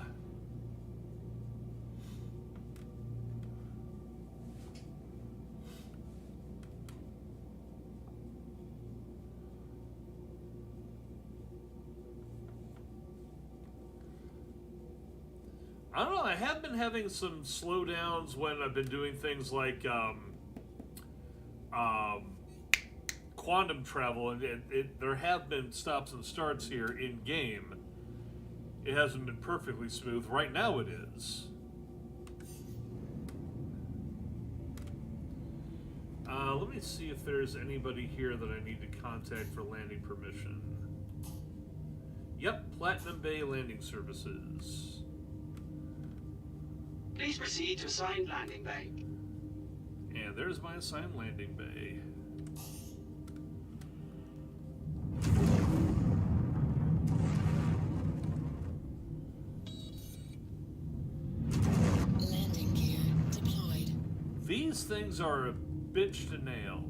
I don't know, I have been having some slowdowns when I've been doing things like quantum travel, and there have been stops and starts here in game. It hasn't been perfectly smooth. Right now it is. Let me see if there's anybody here that I need to contact for landing permission. Yep, Platinum Bay Landing Services. Please proceed to assigned landing bay. And there's my assigned landing bay. Landing gear deployed. These things are a bitch to nail.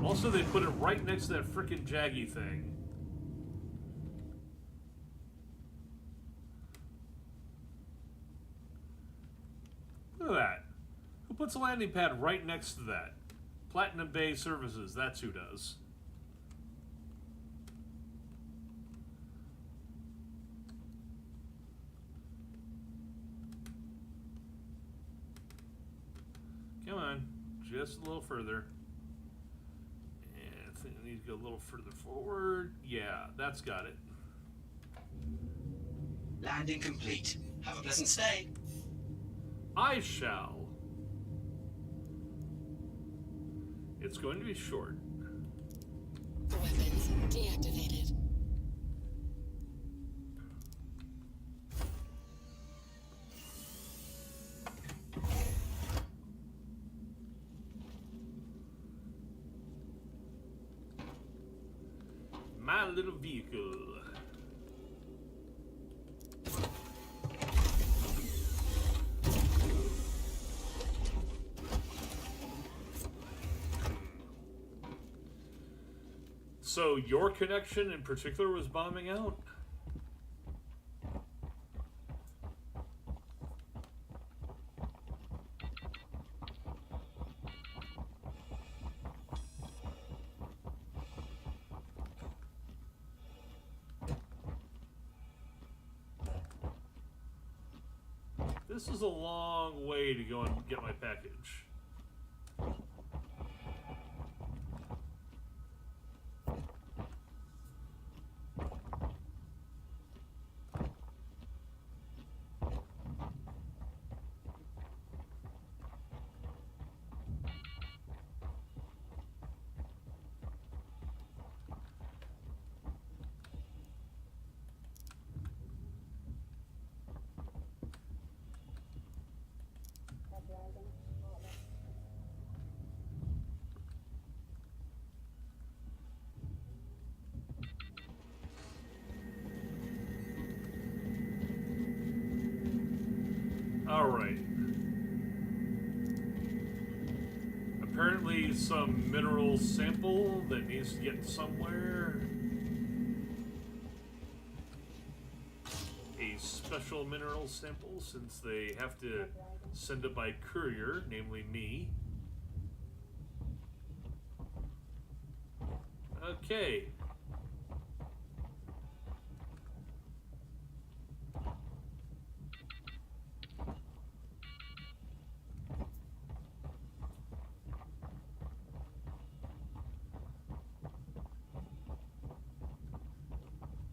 Also, they put it right next to that frickin' jaggy thing. Look at that. Who puts a landing pad right next to that? Platinum Bay Services, that's who does. Come on, just a little further. And I think I need to go a little further forward. Yeah, that's got it. Landing complete. Have a pleasant stay. I shall. It's going to be short. Weapons deactivated. My little vehicle. So your connection in particular was bombing out? This is a long way to go and get my package. Alright. Apparently some mineral sample that needs to get somewhere. A special mineral sample, since they have to send it by courier, namely me. Okay.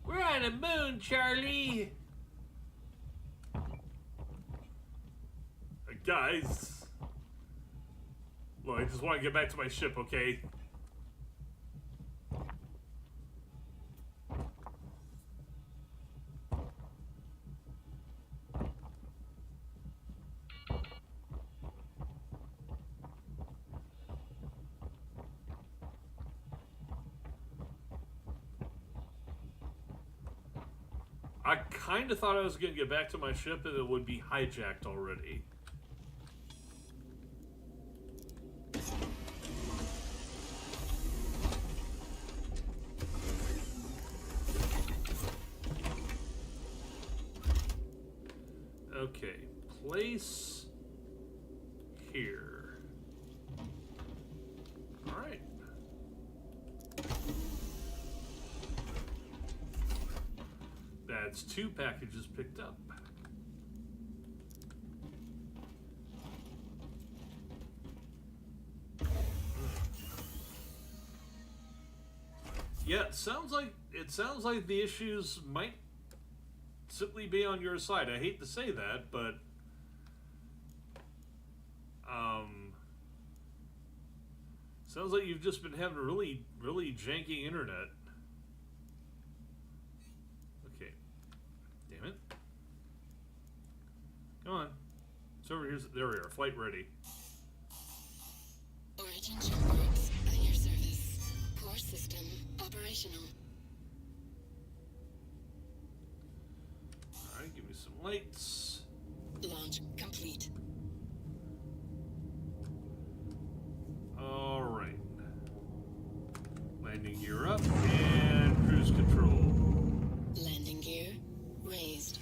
We're on the moon, Charlie. Guys. Look, I just want to get back to my ship, okay? I kind of thought I was going to get back to my ship and it would be hijacked already. Okay, place here. All right. That's 2 packages picked up. Yeah, it sounds like the issues might simply be on your side. I hate to say that, but sounds like you've just been having really, really janky internet. Okay. Damn it. Come on. It's over here. There we are. Flight ready. Origin shipworks at your service. Core system operational. Alright, give me some lights. Launch complete. Alright. Landing gear up and cruise control. Landing gear raised.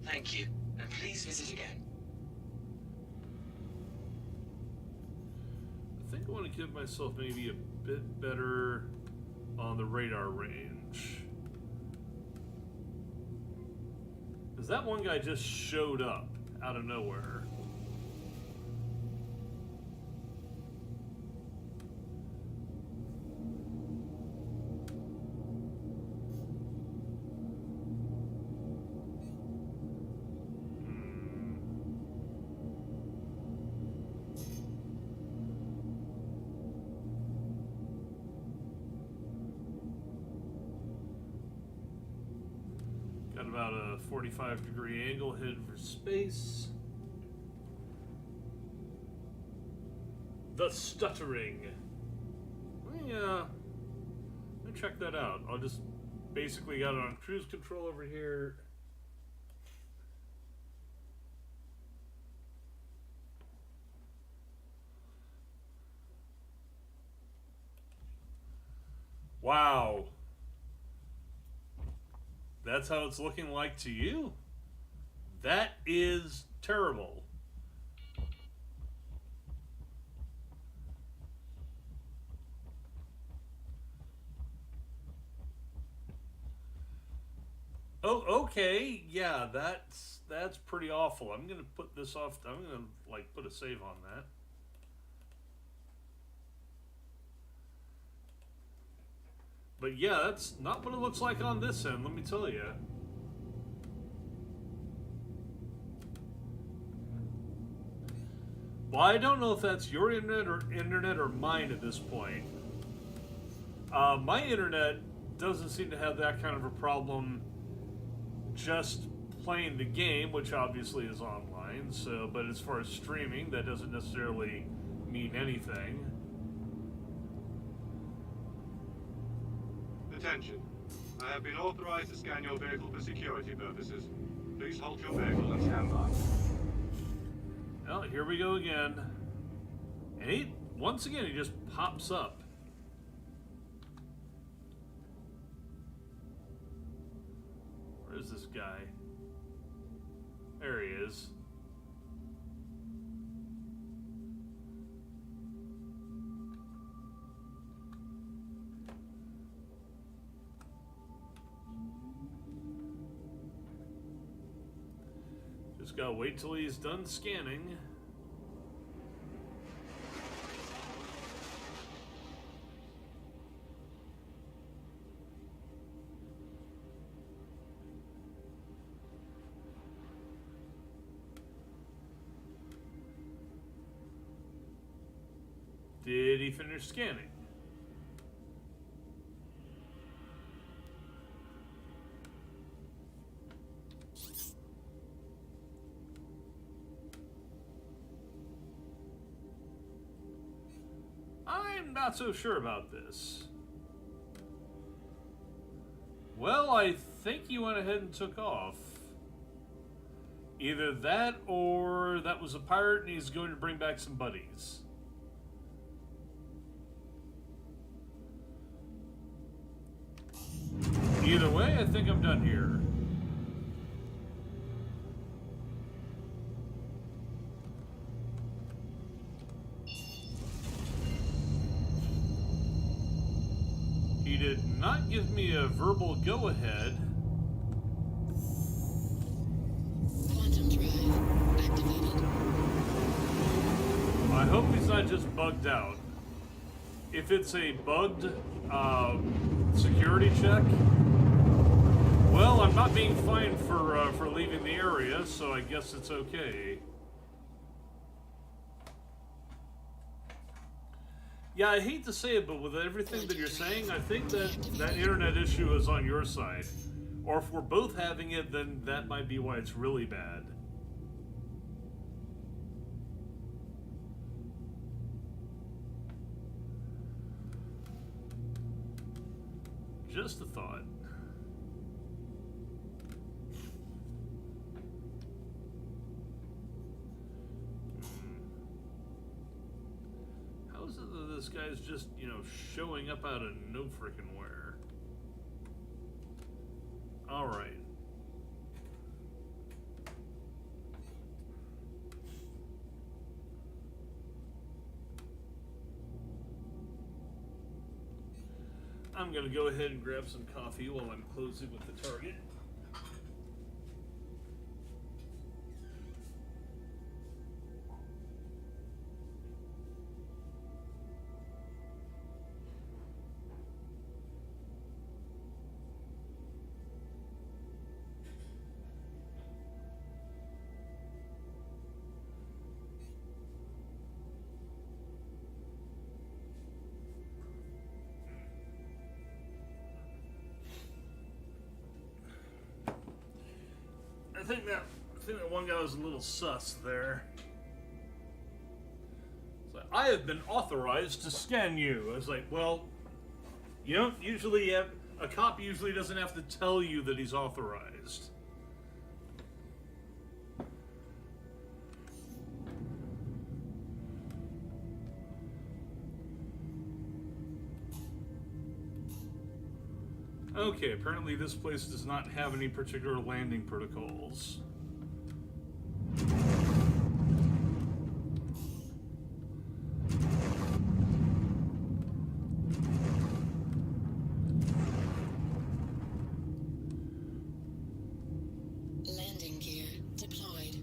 Thank you, and please visit again. I think I want to give myself maybe a bit better on the radar range. Because that one guy just showed up out of nowhere. Got about a 45-degree angle, headed for space. The stuttering. Let me check that out. I'll just basically got it on cruise control over here. Wow. That's how it's looking like to you? That is terrible. Oh, okay. Yeah, that's pretty awful. I'm gonna put this off. I'm gonna like put a save on that. But yeah, that's not what it looks like on this end, let me tell you. Well, I don't know if that's your internet or mine at this point. My internet doesn't seem to have that kind of a problem just playing the game, which obviously is online. So, but as far as streaming, that doesn't necessarily mean anything. Attention. I have been authorized to scan your vehicle for security purposes. Please halt your vehicle and stand by. Well, here we go again. And once again, he just pops up. Where's this guy? There he is. Just gotta wait till he's done scanning. Did he finish scanning? I'm not so sure about this. Well, I think he went ahead and took off. Either that or that was a pirate and he's going to bring back some buddies. Either way, I think I'm done here. He did not give me a verbal go-ahead. Quantum drive activated. I hope he's not just bugged out. If it's a bugged security check, well, I'm not being fined for leaving the area, so I guess it's okay. Yeah, I hate to say it, but with everything that you're saying, I think that internet issue is on your side. Or if we're both having it, then that might be why it's really bad. Just a thought. How is it that this guy's just, showing up out of no freaking where? Alright. I'm gonna go ahead and grab some coffee while I'm closing with the target. I think that one guy was a little sus there. It's like, I have been authorized to scan you. I was like, well, you don't usually have a cop usually doesn't have to tell you that he's authorized. Okay, apparently this place does not have any particular landing protocols. Landing gear deployed.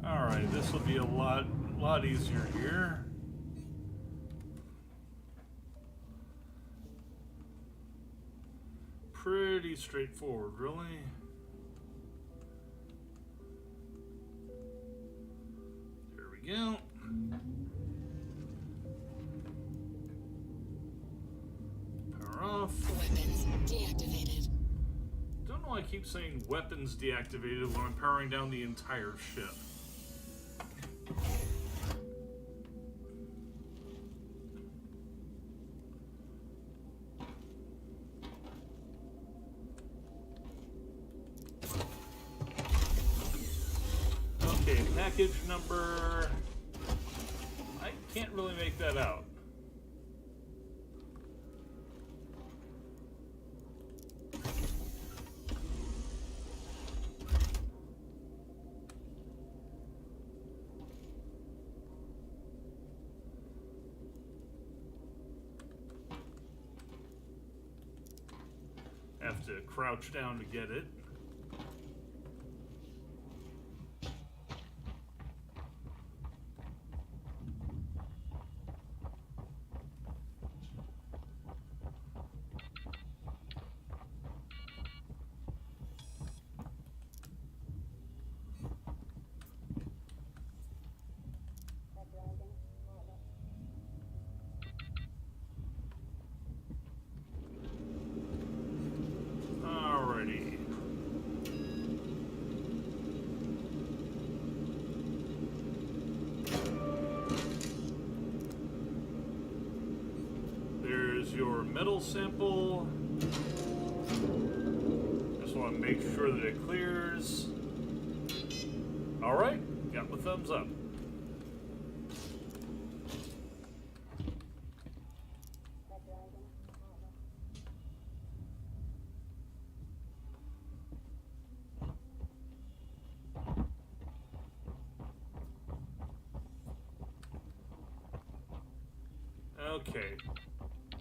Alright, this will be a lot easier here. Pretty straightforward, really. There we go. Power off. Weapons deactivated. Don't know why I keep saying weapons deactivated when I'm powering down the entire ship. Okay, package number... I can't really make that out. Have to crouch down to get it. metal sample. Just want to make sure that it clears. Alright, got my thumbs up. Okay,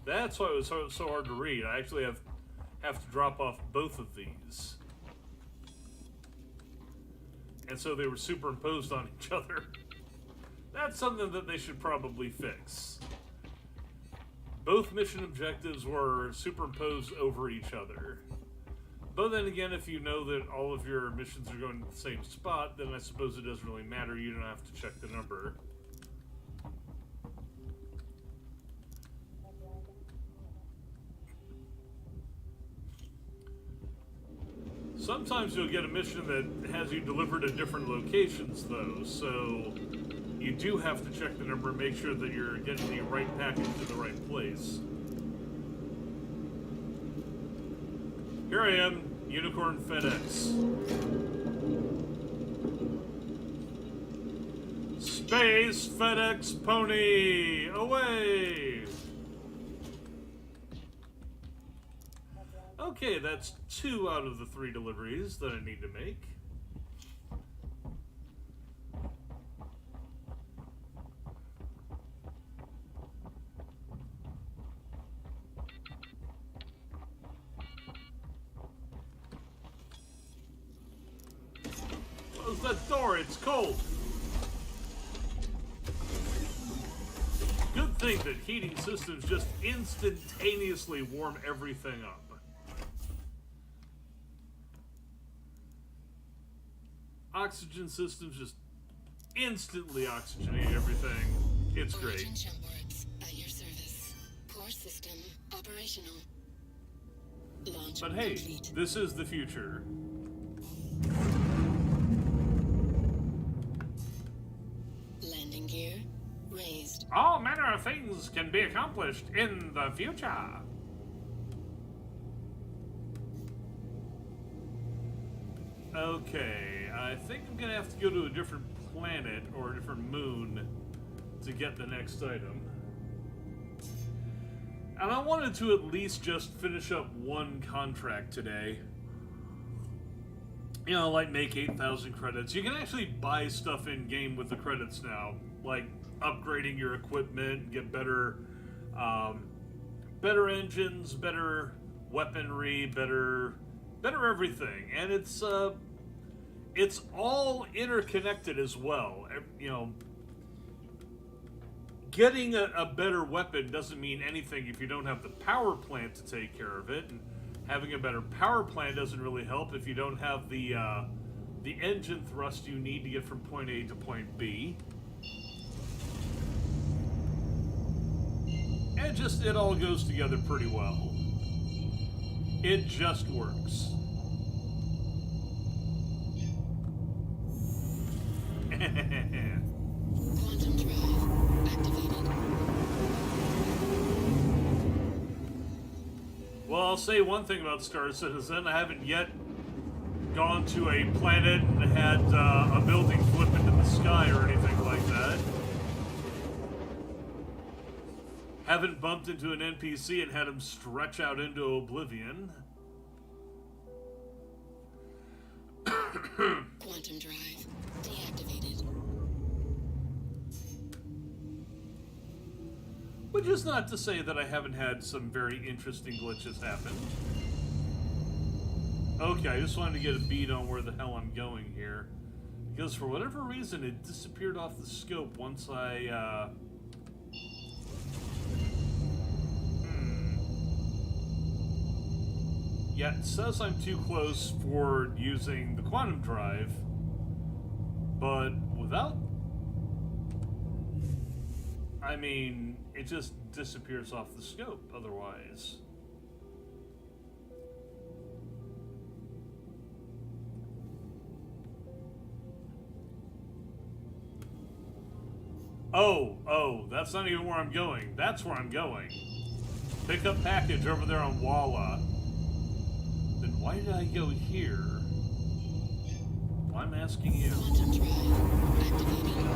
that's why it was so hard to read. I actually have to drop off both of these, and so they were superimposed on each other. That's something that they should probably fix. Both mission objectives were superimposed over each other. But then again, if you know that all of your missions are going to the same spot, then I suppose it doesn't really matter. You don't have to check the number. Sometimes you'll get a mission that has you delivered at different locations, though, so you do have to check the number and make sure that you're getting the right package to the right place. Here I am, Unicorn FedEx. Space FedEx Pony, away! Okay, that's 2 out of the 3 deliveries that I need to make. Close that door, it's cold. Good thing that heating systems just instantaneously warm everything up. Oxygen systems just instantly oxygenate everything. It's great. Origin jump at your service. Core system operational. Launch But hey, complete. this is the future. Landing gear raised. All manner of things can be accomplished in the future. Okay, I think I'm gonna have to go to a different planet or a different moon to get the next item. And I wanted to at least just finish up one contract today. You know, like make 8,000 credits. You can actually buy stuff in-game with the credits now. Like upgrading your equipment, get better, better engines, better weaponry, better everything. And it's all interconnected as well. You know, getting a better weapon doesn't mean anything if you don't have the power plant to take care of it. And having a better power plant doesn't really help if you don't have the engine thrust you need to get from point A to point B. And it all goes together pretty well. It just works. Quantum drive activated. Well, I'll say one thing about Star Citizen. I haven't yet gone to a planet and had a building flip into the sky or anything like that. Haven't bumped into an NPC and had him stretch out into oblivion. Quantum drive deactivated. Which is not to say that I haven't had some very interesting glitches happen. Okay, I just wanted to get a beat on where the hell I'm going here. Because for whatever reason, it disappeared off the scope once I, Yeah, it says I'm too close for using the quantum drive, but without... I mean, it just disappears off the scope otherwise. Oh, that's not even where I'm going. That's where I'm going. Pickup package over there on Walla. Then why did I go here? Well, I'm asking you. Quantum drive activated.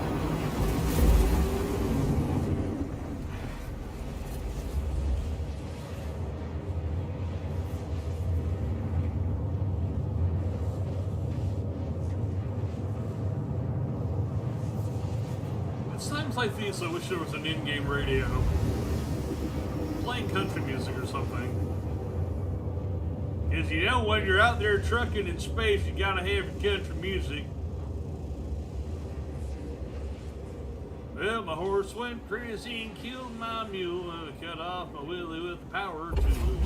It's times like these I wish there was an in-game radio. Playing country music or something. Because you know when you're out there trucking in space, you gotta have your country music. Well, my horse went crazy and killed my mule, and I cut off my willy with the power tool.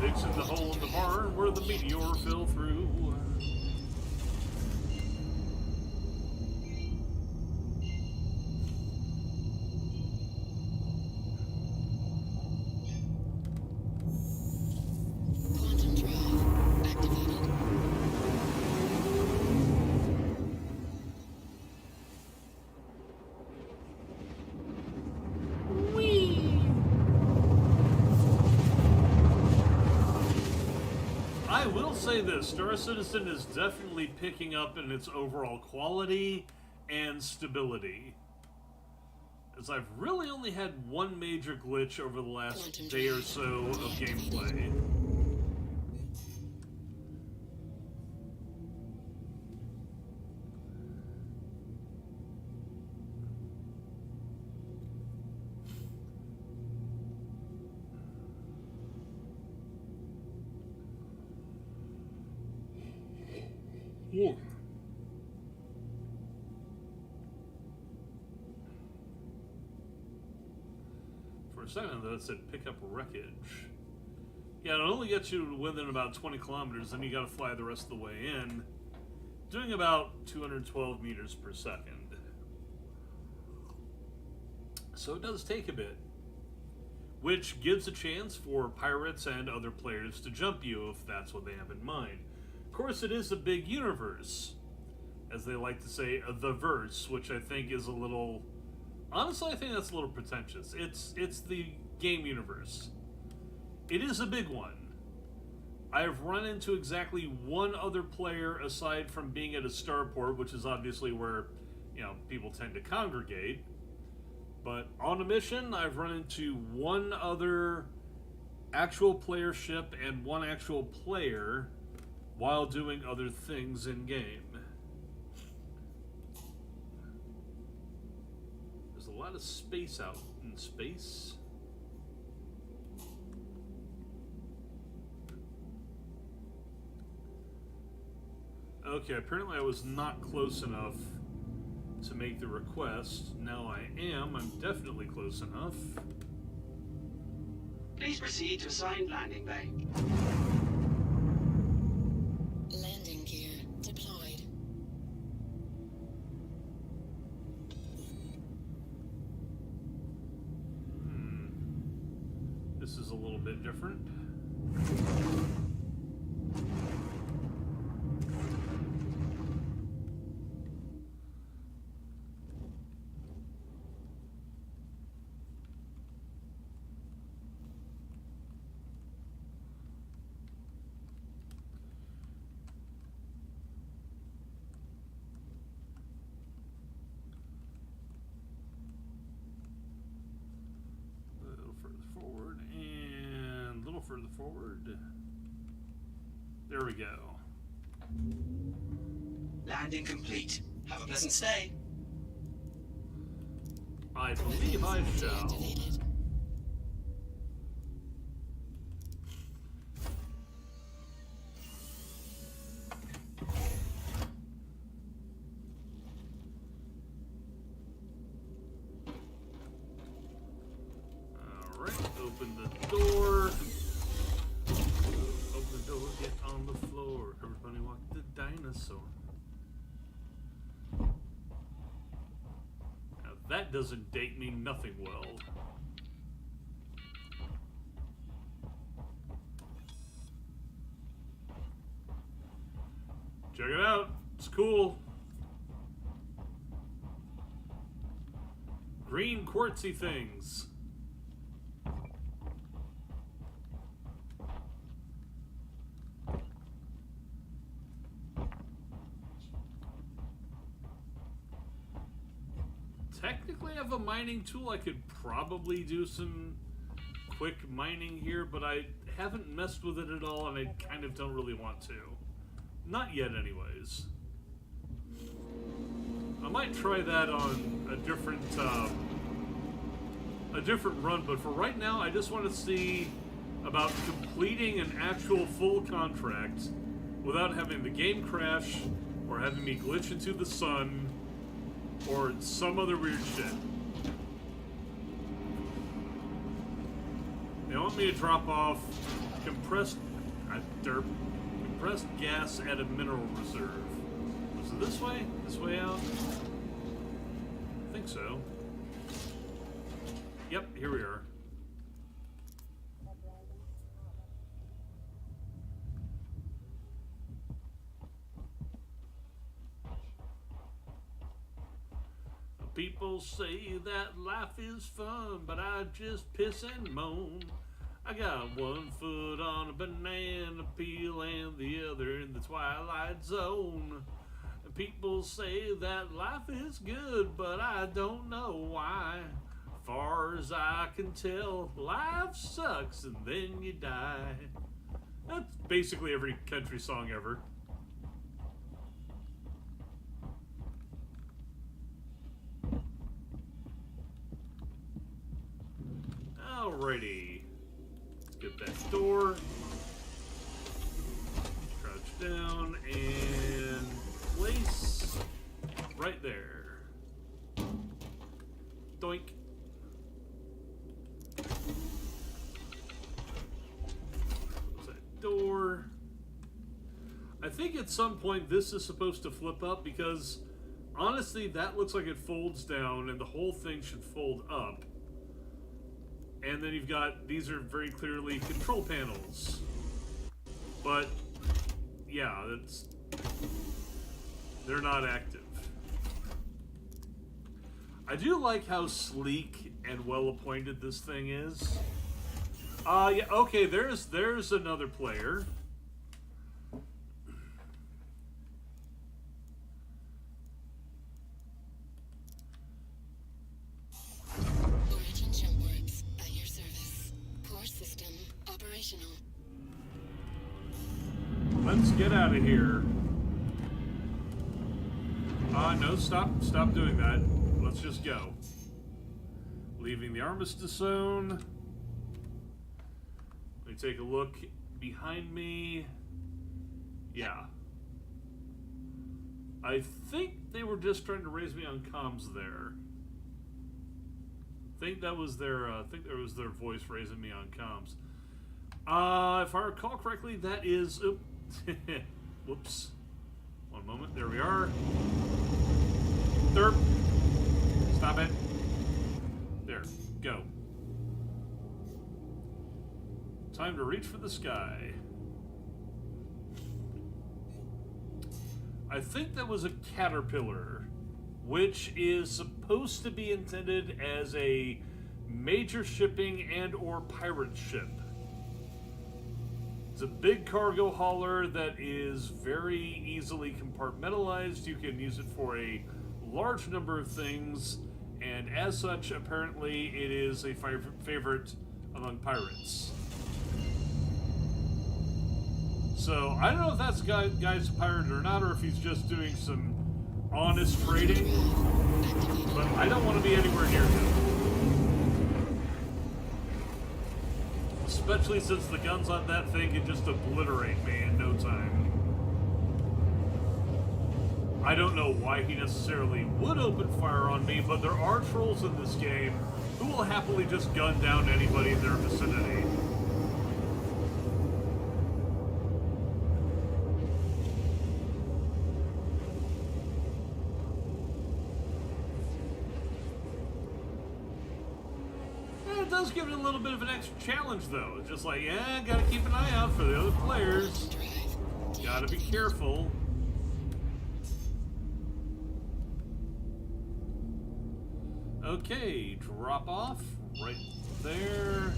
Fixing the hole in the barn where the meteor fell through. Quantum drive activated. I will say this, Star Citizen is definitely picking up in its overall quality and stability. As I've really only had one major glitch over the last day or so of gameplay. Yeah. For a second, though, it said pick up wreckage. Yeah, it only gets you within about 20 kilometers, then you gotta fly the rest of the way in, doing about 212 meters per second. So it does take a bit, which gives a chance for pirates and other players to jump you if that's what they have in mind. Of course, it is a big universe, as they like to say, the verse, which I think is a little... Honestly, I think that's a little pretentious. It's the game universe. It is a big one. I've run into exactly one other player aside from being at a starport, which is obviously where, you know, people tend to congregate. But on a mission, I've run into one other actual player ship and one actual player while doing other things in game. There's a lot of space out in space. Okay, apparently I was not close enough to make the request. Now I am. I'm definitely close enough. Please proceed to assigned landing bay. Landing gear deployed. This is a little bit different. Further forward. There we go. Landing complete. Have a pleasant stay. I believe I shall. Activated. Alright, open the door. Open the door, get on the floor. Everybody walk the dinosaur. Now that doesn't date me nothing well. Check it out. It's cool. Green quartzy things. technically have a mining tool. I could probably do some quick mining here, but I haven't messed with it at all, and I kind of don't really want to. Not yet, anyways. I might try that on a different run, but for right now, I just want to see about completing an actual full contract without having the game crash or having me glitch into the sun or some other weird shit. They want me to drop off compressed gas at a mineral reserve. Was it this way? This way out? I think so. Yep, here we are. People say that life is fun, but I just piss and moan. I got one foot on a banana peel and the other in the twilight zone. And people say that life is good, but I don't know why. Far as I can tell, life sucks and then you die. That's basically every country song ever. Alrighty. Let's get that door. Crouch down and place right there. Doink. Close that door. I think at some point this is supposed to flip up because honestly that looks like it folds down and the whole thing should fold up. And then you've got, these are very clearly control panels. But, yeah, they're not active. I do like how sleek and well-appointed this thing is. Yeah, okay, there's another player. Let's get out of here. No, stop doing that. Let's just go. Leaving the Armistice Zone. Let me take a look behind me. Yeah. I think they were just trying to raise me on comms there. I think that was their, their voice raising me on comms. If I recall correctly, that is... Whoops. One moment. There we are. Derp. Stop it. There. Go. Time to reach for the sky. I think that was a caterpillar, which is supposed to be intended as a major shipping and or pirate ship. It's a big cargo hauler that is very easily compartmentalized. You can use it for a large number of things, and as such, apparently, it is a favorite among pirates. So, I don't know if that's guy's a pirate or not, or if he's just doing some honest trading, but I don't want to be anywhere near him. Especially since the guns on that thing can just obliterate me in no time. I don't know why he necessarily would open fire on me, but there are trolls in this game who will happily just gun down anybody in their vicinity. It does give it a little bit of an extra challenge, though. It's just like, yeah, gotta keep an eye out for the other players. Gotta be careful. Okay, drop off right there.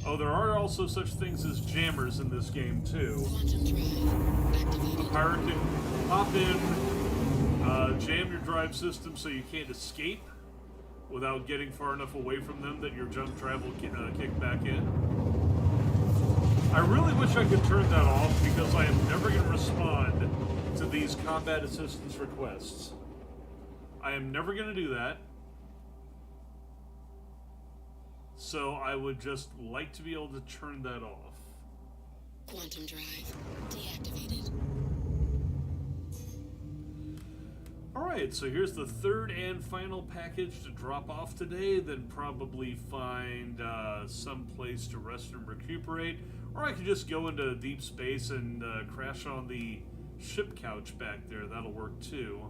Oh, there are also such things as jammers in this game, too. Quantum drive A activated. pirate can pop in, jam your drive system so you can't escape without getting far enough away from them that your jump drive will kick back in. I really wish I could turn that off because I am never going to respond to these combat assistance requests. I am never going to do that. So I would just like to be able to turn that off. Quantum drive deactivated. Alright, so here's the third and final package to drop off today, then probably find some place to rest and recuperate. Or I could just go into deep space and crash on the ship couch back there. That'll work too.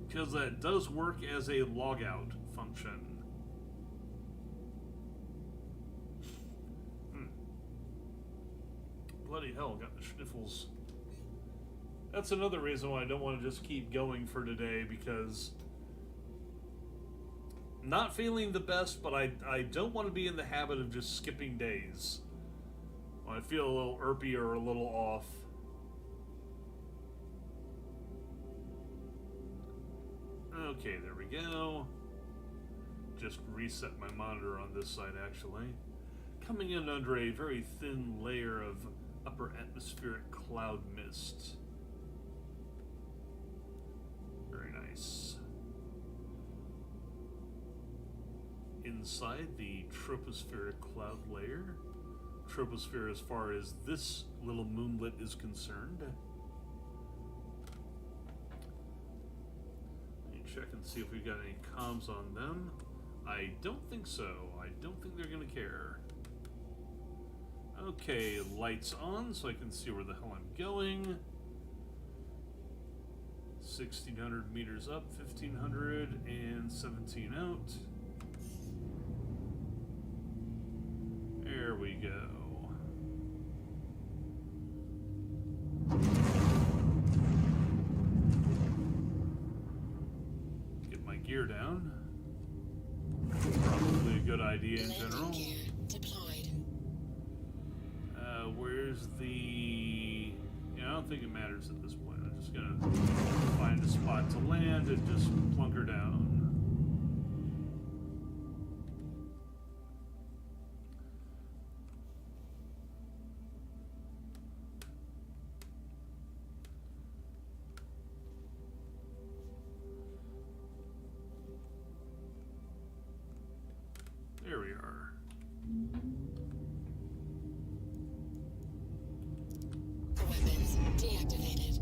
Because that does work as a logout function. Bloody hell, got the schniffles. That's another reason why I don't want to just keep going for today, because not feeling the best, but I don't want to be in the habit of just skipping days when I feel a little irpy or a little off. Okay, there we go. Just reset my monitor on this side, actually. Coming in under a very thin layer of upper atmospheric cloud mist. Very nice. Inside the tropospheric cloud layer. Troposphere as far as this little moonlet is concerned. Check and see if we've got any comms on them. I don't think so. I don't think they're gonna care. Okay, lights on so I can see where the hell I'm going. 1,600 meters up, 1,500, and 17 out. There we go. Gear down. Probably a good idea in general. Gear deployed. Where's the... Yeah, I don't think it matters at this point. I'm just gonna find a spot to land and just plunk her down. There we are. Weapons deactivated.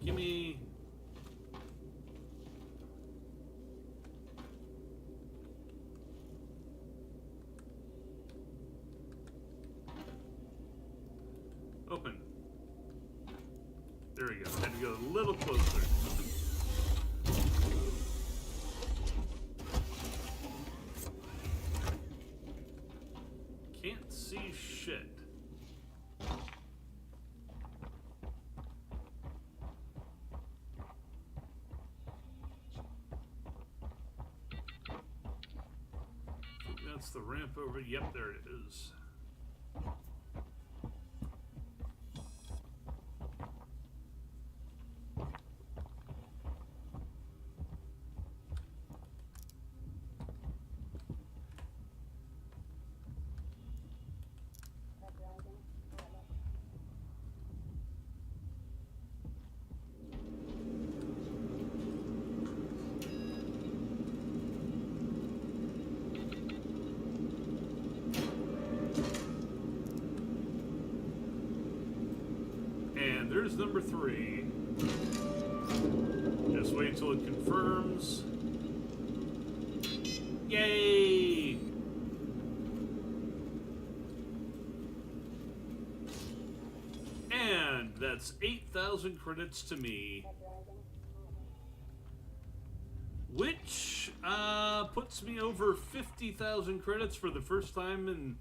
Gimme. Open. There we go. Had to go a little closer. Can't see shit. That's the ramp over. Yep, there it is. And there's number 3. Just wait until it confirms. Yay! And that that's 8,000 credits to me. Which puts me over 50,000 credits for the first time in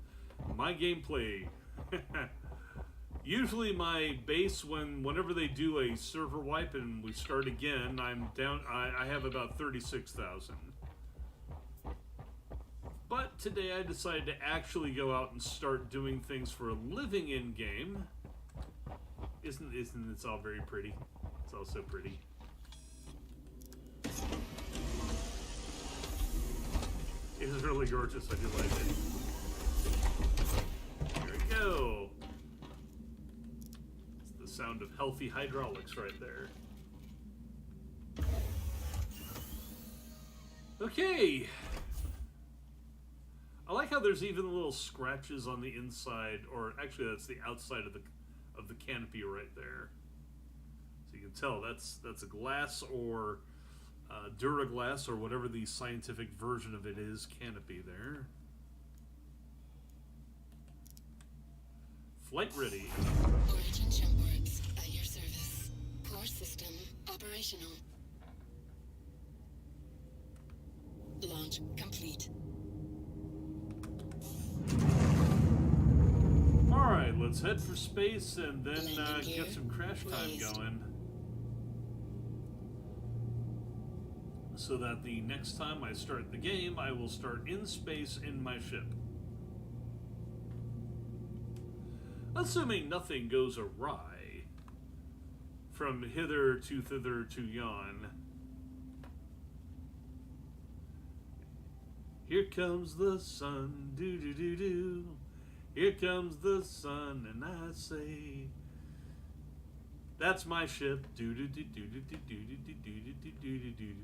my gameplay. Usually my base, whenever they do a server wipe and we start again, I'm down. I have about 36,000. But today I decided to actually go out and start doing things for a living in game. Isn't it all very pretty? It's all so pretty. It is really gorgeous. I do like it. Here we go. It's the sound of healthy hydraulics right there. Okay. I like how there's even little scratches on the inside, or actually that's the outside of the canopy right there. So you can tell that's a glass or Duraglass or whatever the scientific version of it is canopy there. Flight ready. Origin jump boards at your service. Core system operational. Launch complete. Alright, let's head for space and then get some crash time going. So that the next time I start the game, I will start in space in my ship. Assuming nothing goes awry from hither to thither to yon. Here comes the sun, do-do-do-do. Here comes the sun, and I say, that's my ship, do-do-do-do-do-do-do-do-do-do-do-do.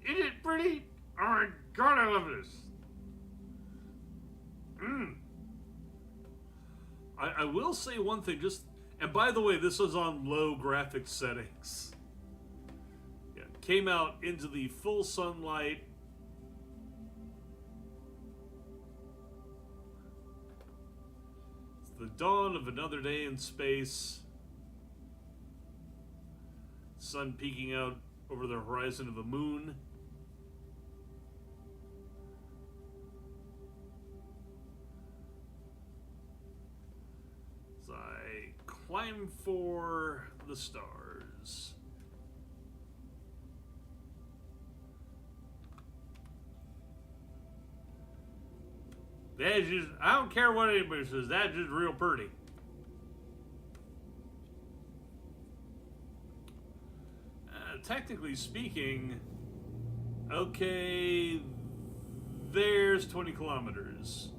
Isn't it pretty? Oh my god, I love this. I will say one thing, and by the way, this was on low graphics settings. Yeah, came out into the full sunlight. It's the dawn of another day in space. Sun peeking out over the horizon of a moon. As I climb for the stars. That's just, I don't care what anybody says, that's just real pretty. Technically speaking, okay, there's 20 kilometers.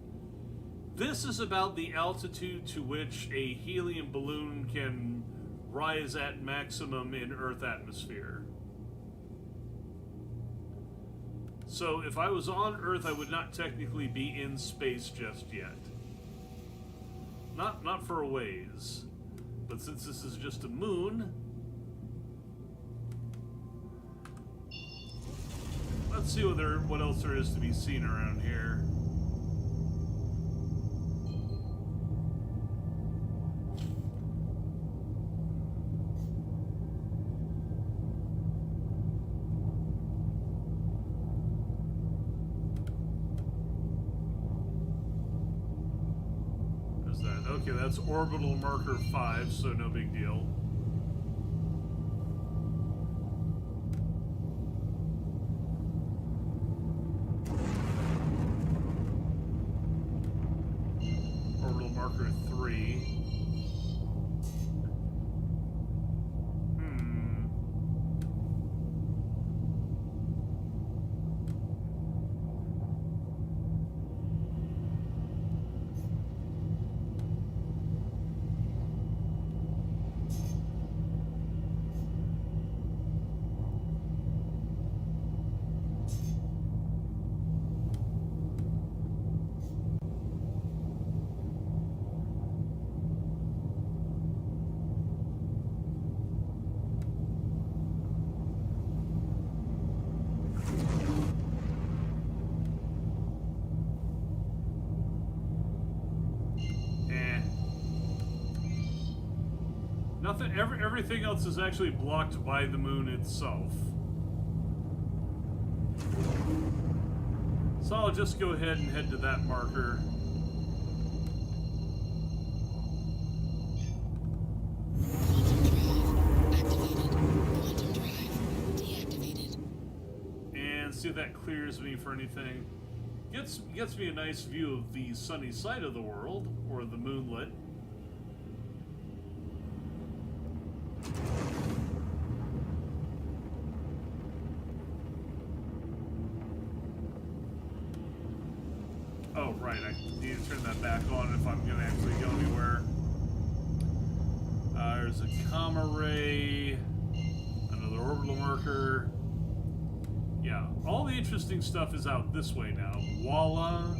This is about the altitude to which a helium balloon can rise at maximum in Earth atmosphere. So if I was on Earth, I would not technically be in space just yet. Not for a ways. But since this is just a moon, let's see what else there is to be seen around here. There's that. Okay, that's orbital marker 5, so no big deal. Marker 3. everything else is actually blocked by the moon itself. So I'll just go ahead and head to that marker. Quantum drive deactivated. And see if that clears me for anything. Gets me a nice view of the sunny side of the world, or the moonlit. Oh, right, I need to turn that back on if I'm going to actually go anywhere. There's a comma ray, another orbital marker. Yeah, all the interesting stuff is out this way now. Voila.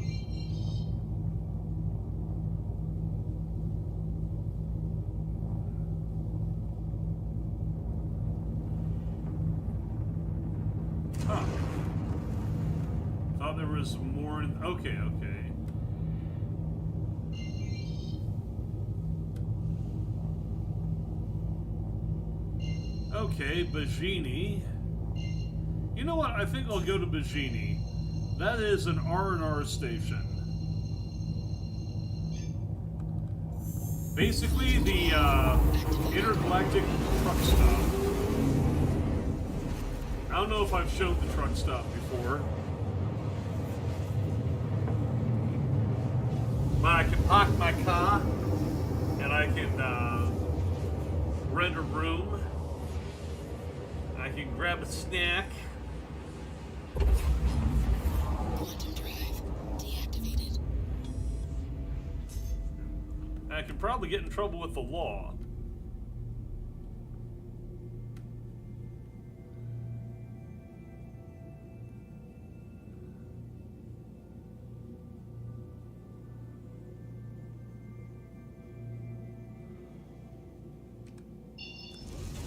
Huh. Thought there was more in... Okay, okay. Okay, Bajini. You know what? I think I'll go to Bajini. That is an R&R station. Basically, the intergalactic truck stop. I don't know if I've showed the truck stop before. But I can park my car, and I can rent a room. I can grab a snack. Quantum drive deactivated. I can probably get in trouble with the law.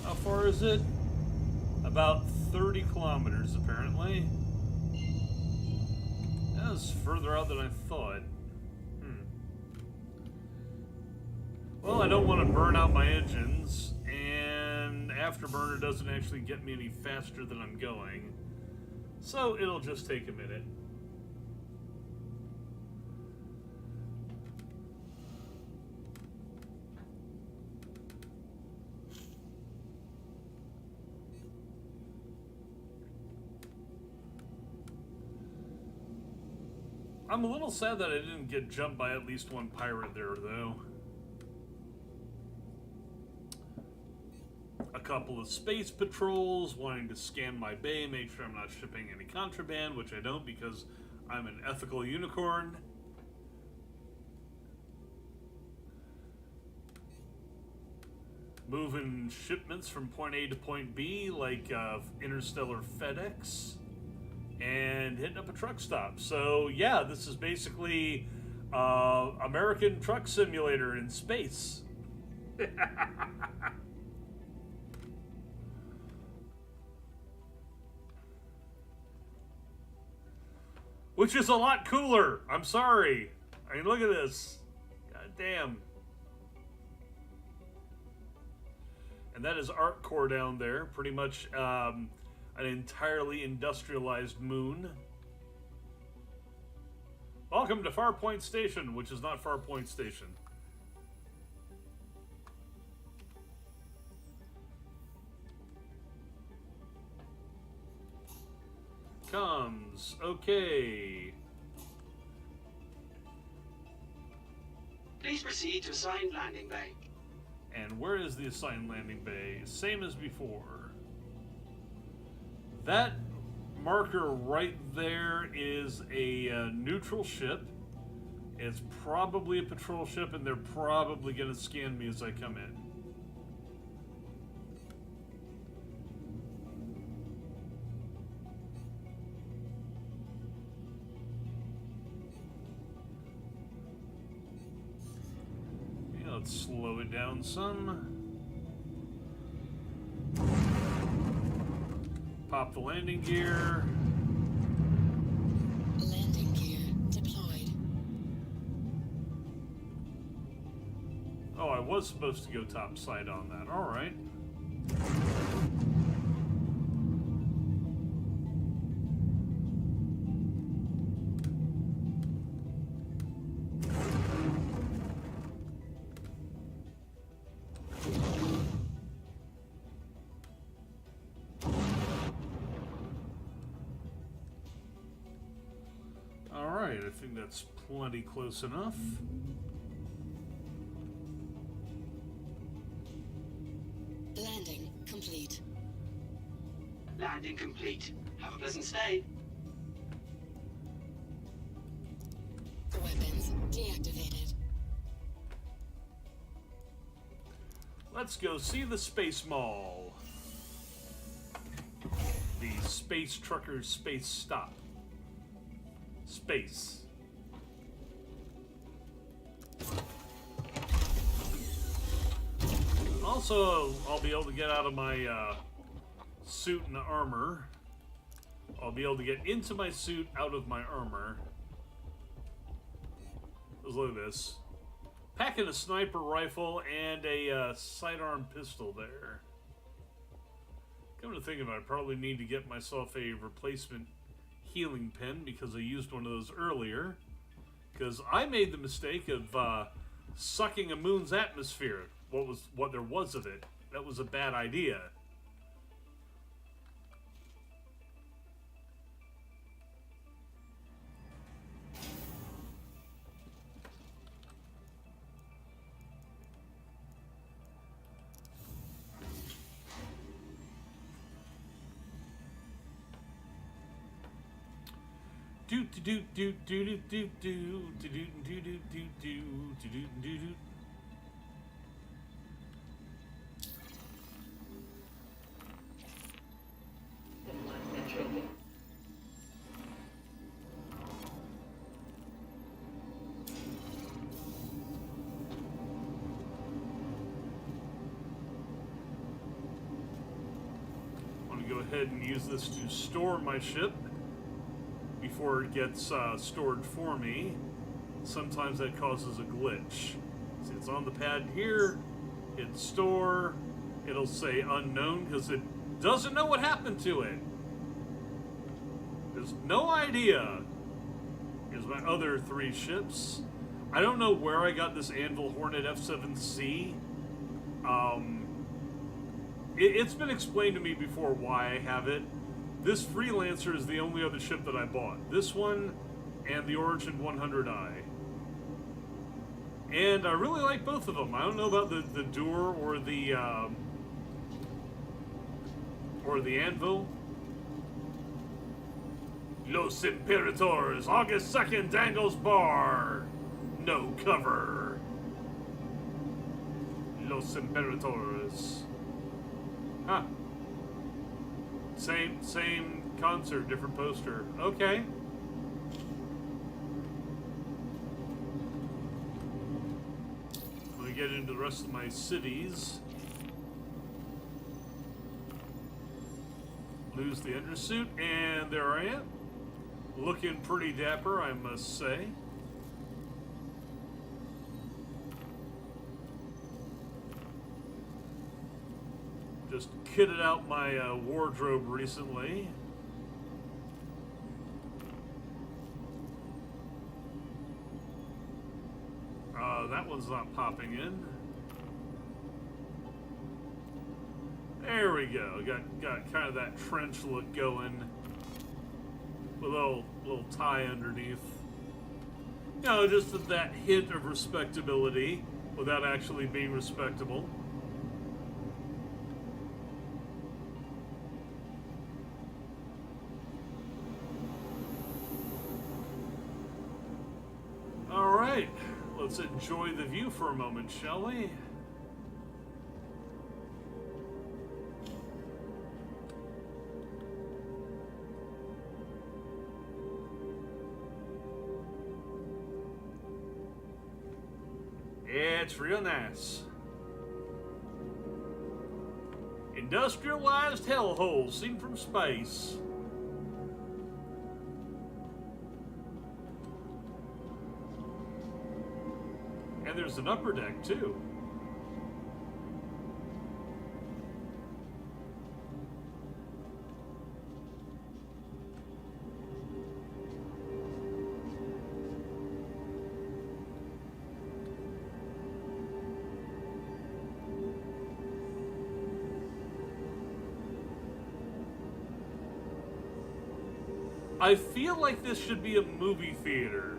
How far is it? About 30 kilometers, apparently. That was further out than I thought. Well, I don't want to burn out my engines, and Afterburner doesn't actually get me any faster than I'm going. So it'll just take a minute. I'm a little sad that I didn't get jumped by at least one pirate there, though. A couple of space patrols wanting to scan my bay, make sure I'm not shipping any contraband, which I don't because I'm an ethical unicorn. Moving shipments from point A to point B, like interstellar FedEx. And hitting up a truck stop. So yeah, this is basically American Truck Simulator in space. Which is a lot cooler. I'm sorry. I mean, look at this. God damn. And that is ArcCore down there. Pretty much an entirely industrialized moon. Welcome to Farpoint Station, which is not Farpoint Station. Comes. Okay. Please proceed to assigned landing bay. And where is the assigned landing bay? Same as before. That marker right there is a neutral ship. It's probably a patrol ship, and they're probably going to scan me as I come in. Yeah, let's slow it down some. Pop the landing gear. Landing gear deployed. Oh, I was supposed to go topside on that. All right. All right, I think that's plenty close enough. Landing complete. Landing complete. Have a pleasant stay. Weapons deactivated. Let's go see the Space Mall. The Space Truckers Space Stop. Space. Also, I'll be able to get out of my suit and armor. I'll be able to get into my suit, out of my armor. Let's look at this. Packing a sniper rifle and a sidearm pistol there. Come to think of it, I probably need to get myself a replacement healing pen because I used one of those earlier. Because I made the mistake of sucking a moon's atmosphere. What there was of it. That was a bad idea. Do do do do do do do do do do do do do do do do. I'm gonna go ahead and use this to store my ship before it gets stored for me. Sometimes that causes a glitch. See, it's on the pad here, hit store, it'll say unknown because it doesn't know what happened to it. There's no idea. Here's my other 3 ships. I don't know where I got this Anvil Hornet F7C. It's been explained to me before why I have it. This Freelancer is the only other ship that I bought. This one and the Origin 100i. And I really like both of them. I don't know about the Door or the Anvil. Los Imperators, August 2nd, Dangles Bar. No cover. Los Imperators. Huh. Same concert, different poster. Okay. Let me get into the rest of my cities. Lose the undersuit, and there I am. Looking pretty dapper, I must say. Just kitted out my wardrobe recently. That one's not popping in. There we go. Got kind of that trench look going. With a little tie underneath. You know, just that hint of respectability without actually being respectable. Alright, let's enjoy the view for a moment, shall we? It's real nice. Industrialized hellhole seen from space. And there's an upper deck too. I feel like this should be a movie theater.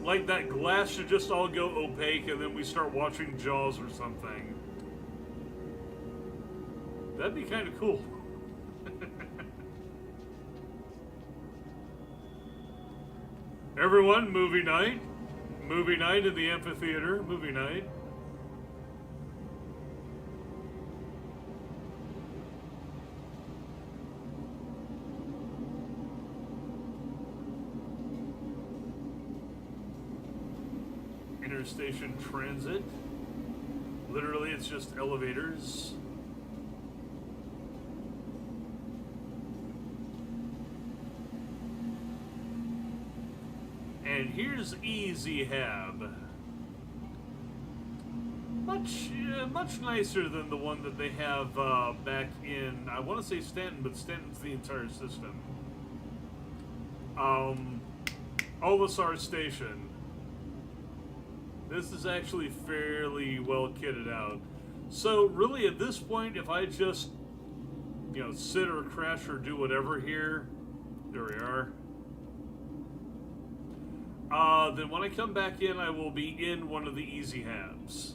Like that glass should just all go opaque and then we start watching Jaws or something. That'd be kind of cool. Everyone, movie night. Movie night in the amphitheater. Movie night. Interstation transit. Literally, it's just elevators. And here's Easy Hab. Much nicer than the one that they have back in, I want to say Stanton, but Stanton's the entire system. Olisar Station. This is actually fairly well kitted out. So really at this point, if I just, sit or crash or do whatever here, there we are. Then when I come back in, I will be in one of the Easy Habs.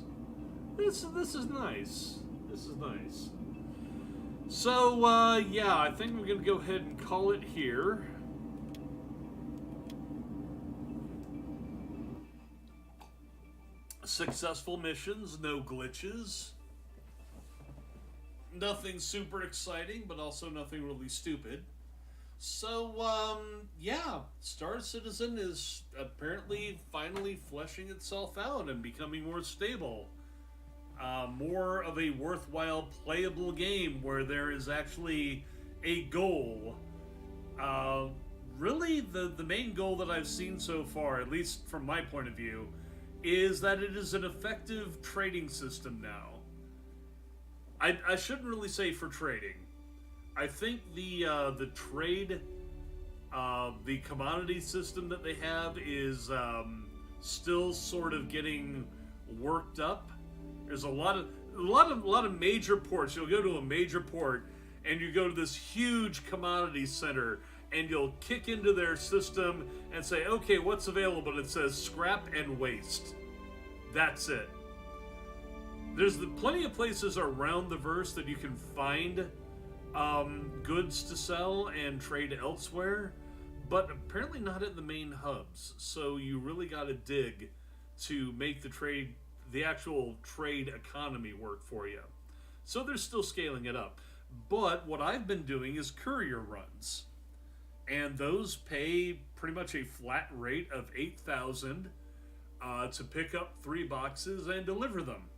This is nice. This is nice. So, yeah, I think we're going to go ahead and call it here. Successful missions, no glitches. Nothing super exciting, but also nothing really stupid. So, yeah, Star Citizen is apparently finally fleshing itself out and becoming more stable. More of a worthwhile playable game where there is actually a goal. Really, the main goal that I've seen so far, at least from my point of view, is that it is an effective trading system now. I shouldn't really say for trading. I think the trade, the commodity system that they have is still sort of getting worked up. There's a lot of major ports. You'll go to a major port and you go to this huge commodity center and you'll kick into their system and say, okay, what's available? And it says scrap and waste. That's it. There's plenty of places around the verse that you can find goods to sell and trade elsewhere, but apparently not at the main hubs. So you really got to dig to make the actual trade economy work for you. So they're still scaling it up. But what I've been doing is courier runs, and those pay pretty much a flat rate of 8,000 to pick up 3 boxes and deliver them.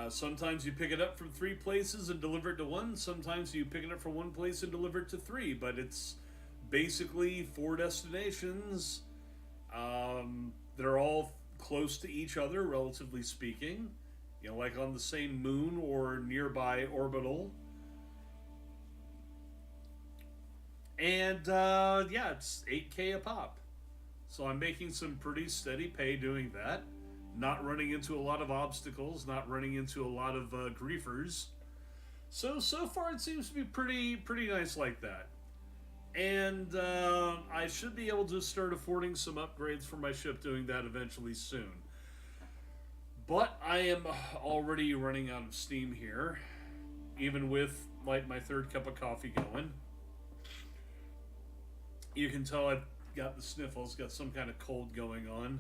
Sometimes you pick it up from 3 places and deliver it to 1. Sometimes you pick it up from 1 place and deliver it to 3. But it's basically 4 destinations. They're all close to each other, relatively speaking. Like on the same moon or nearby orbital. And, yeah, it's 8K a pop. So I'm making some pretty steady pay doing that. Not running into a lot of obstacles, not running into a lot of griefers. So far it seems to be pretty nice like that. And I should be able to start affording some upgrades for my ship doing that eventually soon. But I am already running out of steam here, even with like my 3rd cup of coffee going. You can tell I've got the sniffles, got some kind of cold going on.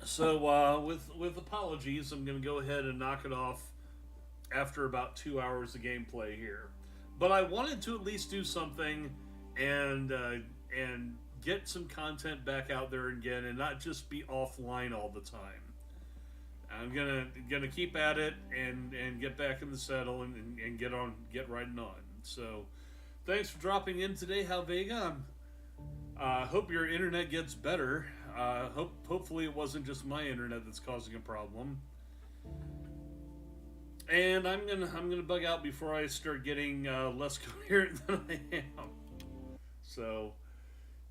So, with apologies, I'm going to go ahead and knock it off after about 2 hours of gameplay here. But I wanted to at least do something and get some content back out there again and not just be offline all the time. I'm gonna keep at it and get back in the saddle and get riding on. So, thanks for dropping in today, Halvega. Hope your internet gets better. Hopefully it wasn't just my internet that's causing a problem. And I'm gonna bug out before I start getting less coherent than I am. So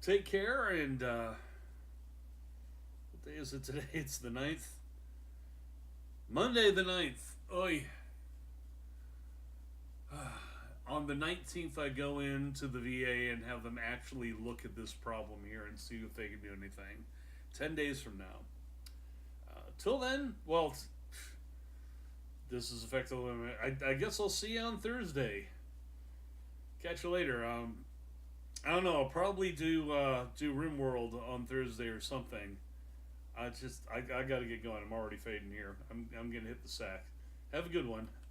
take care, and what day is it today? It's the 9th. Monday the 9th. Oy. On the 19th, I go into the VA and have them actually look at this problem here and see if they can do anything. 10 days from now. Till then, well, this is effectively. I guess I'll see you on Thursday. Catch you later. I don't know. I'll probably do RimWorld on Thursday or something. I got to get going. I'm already fading here. I'm gonna hit the sack. Have a good one.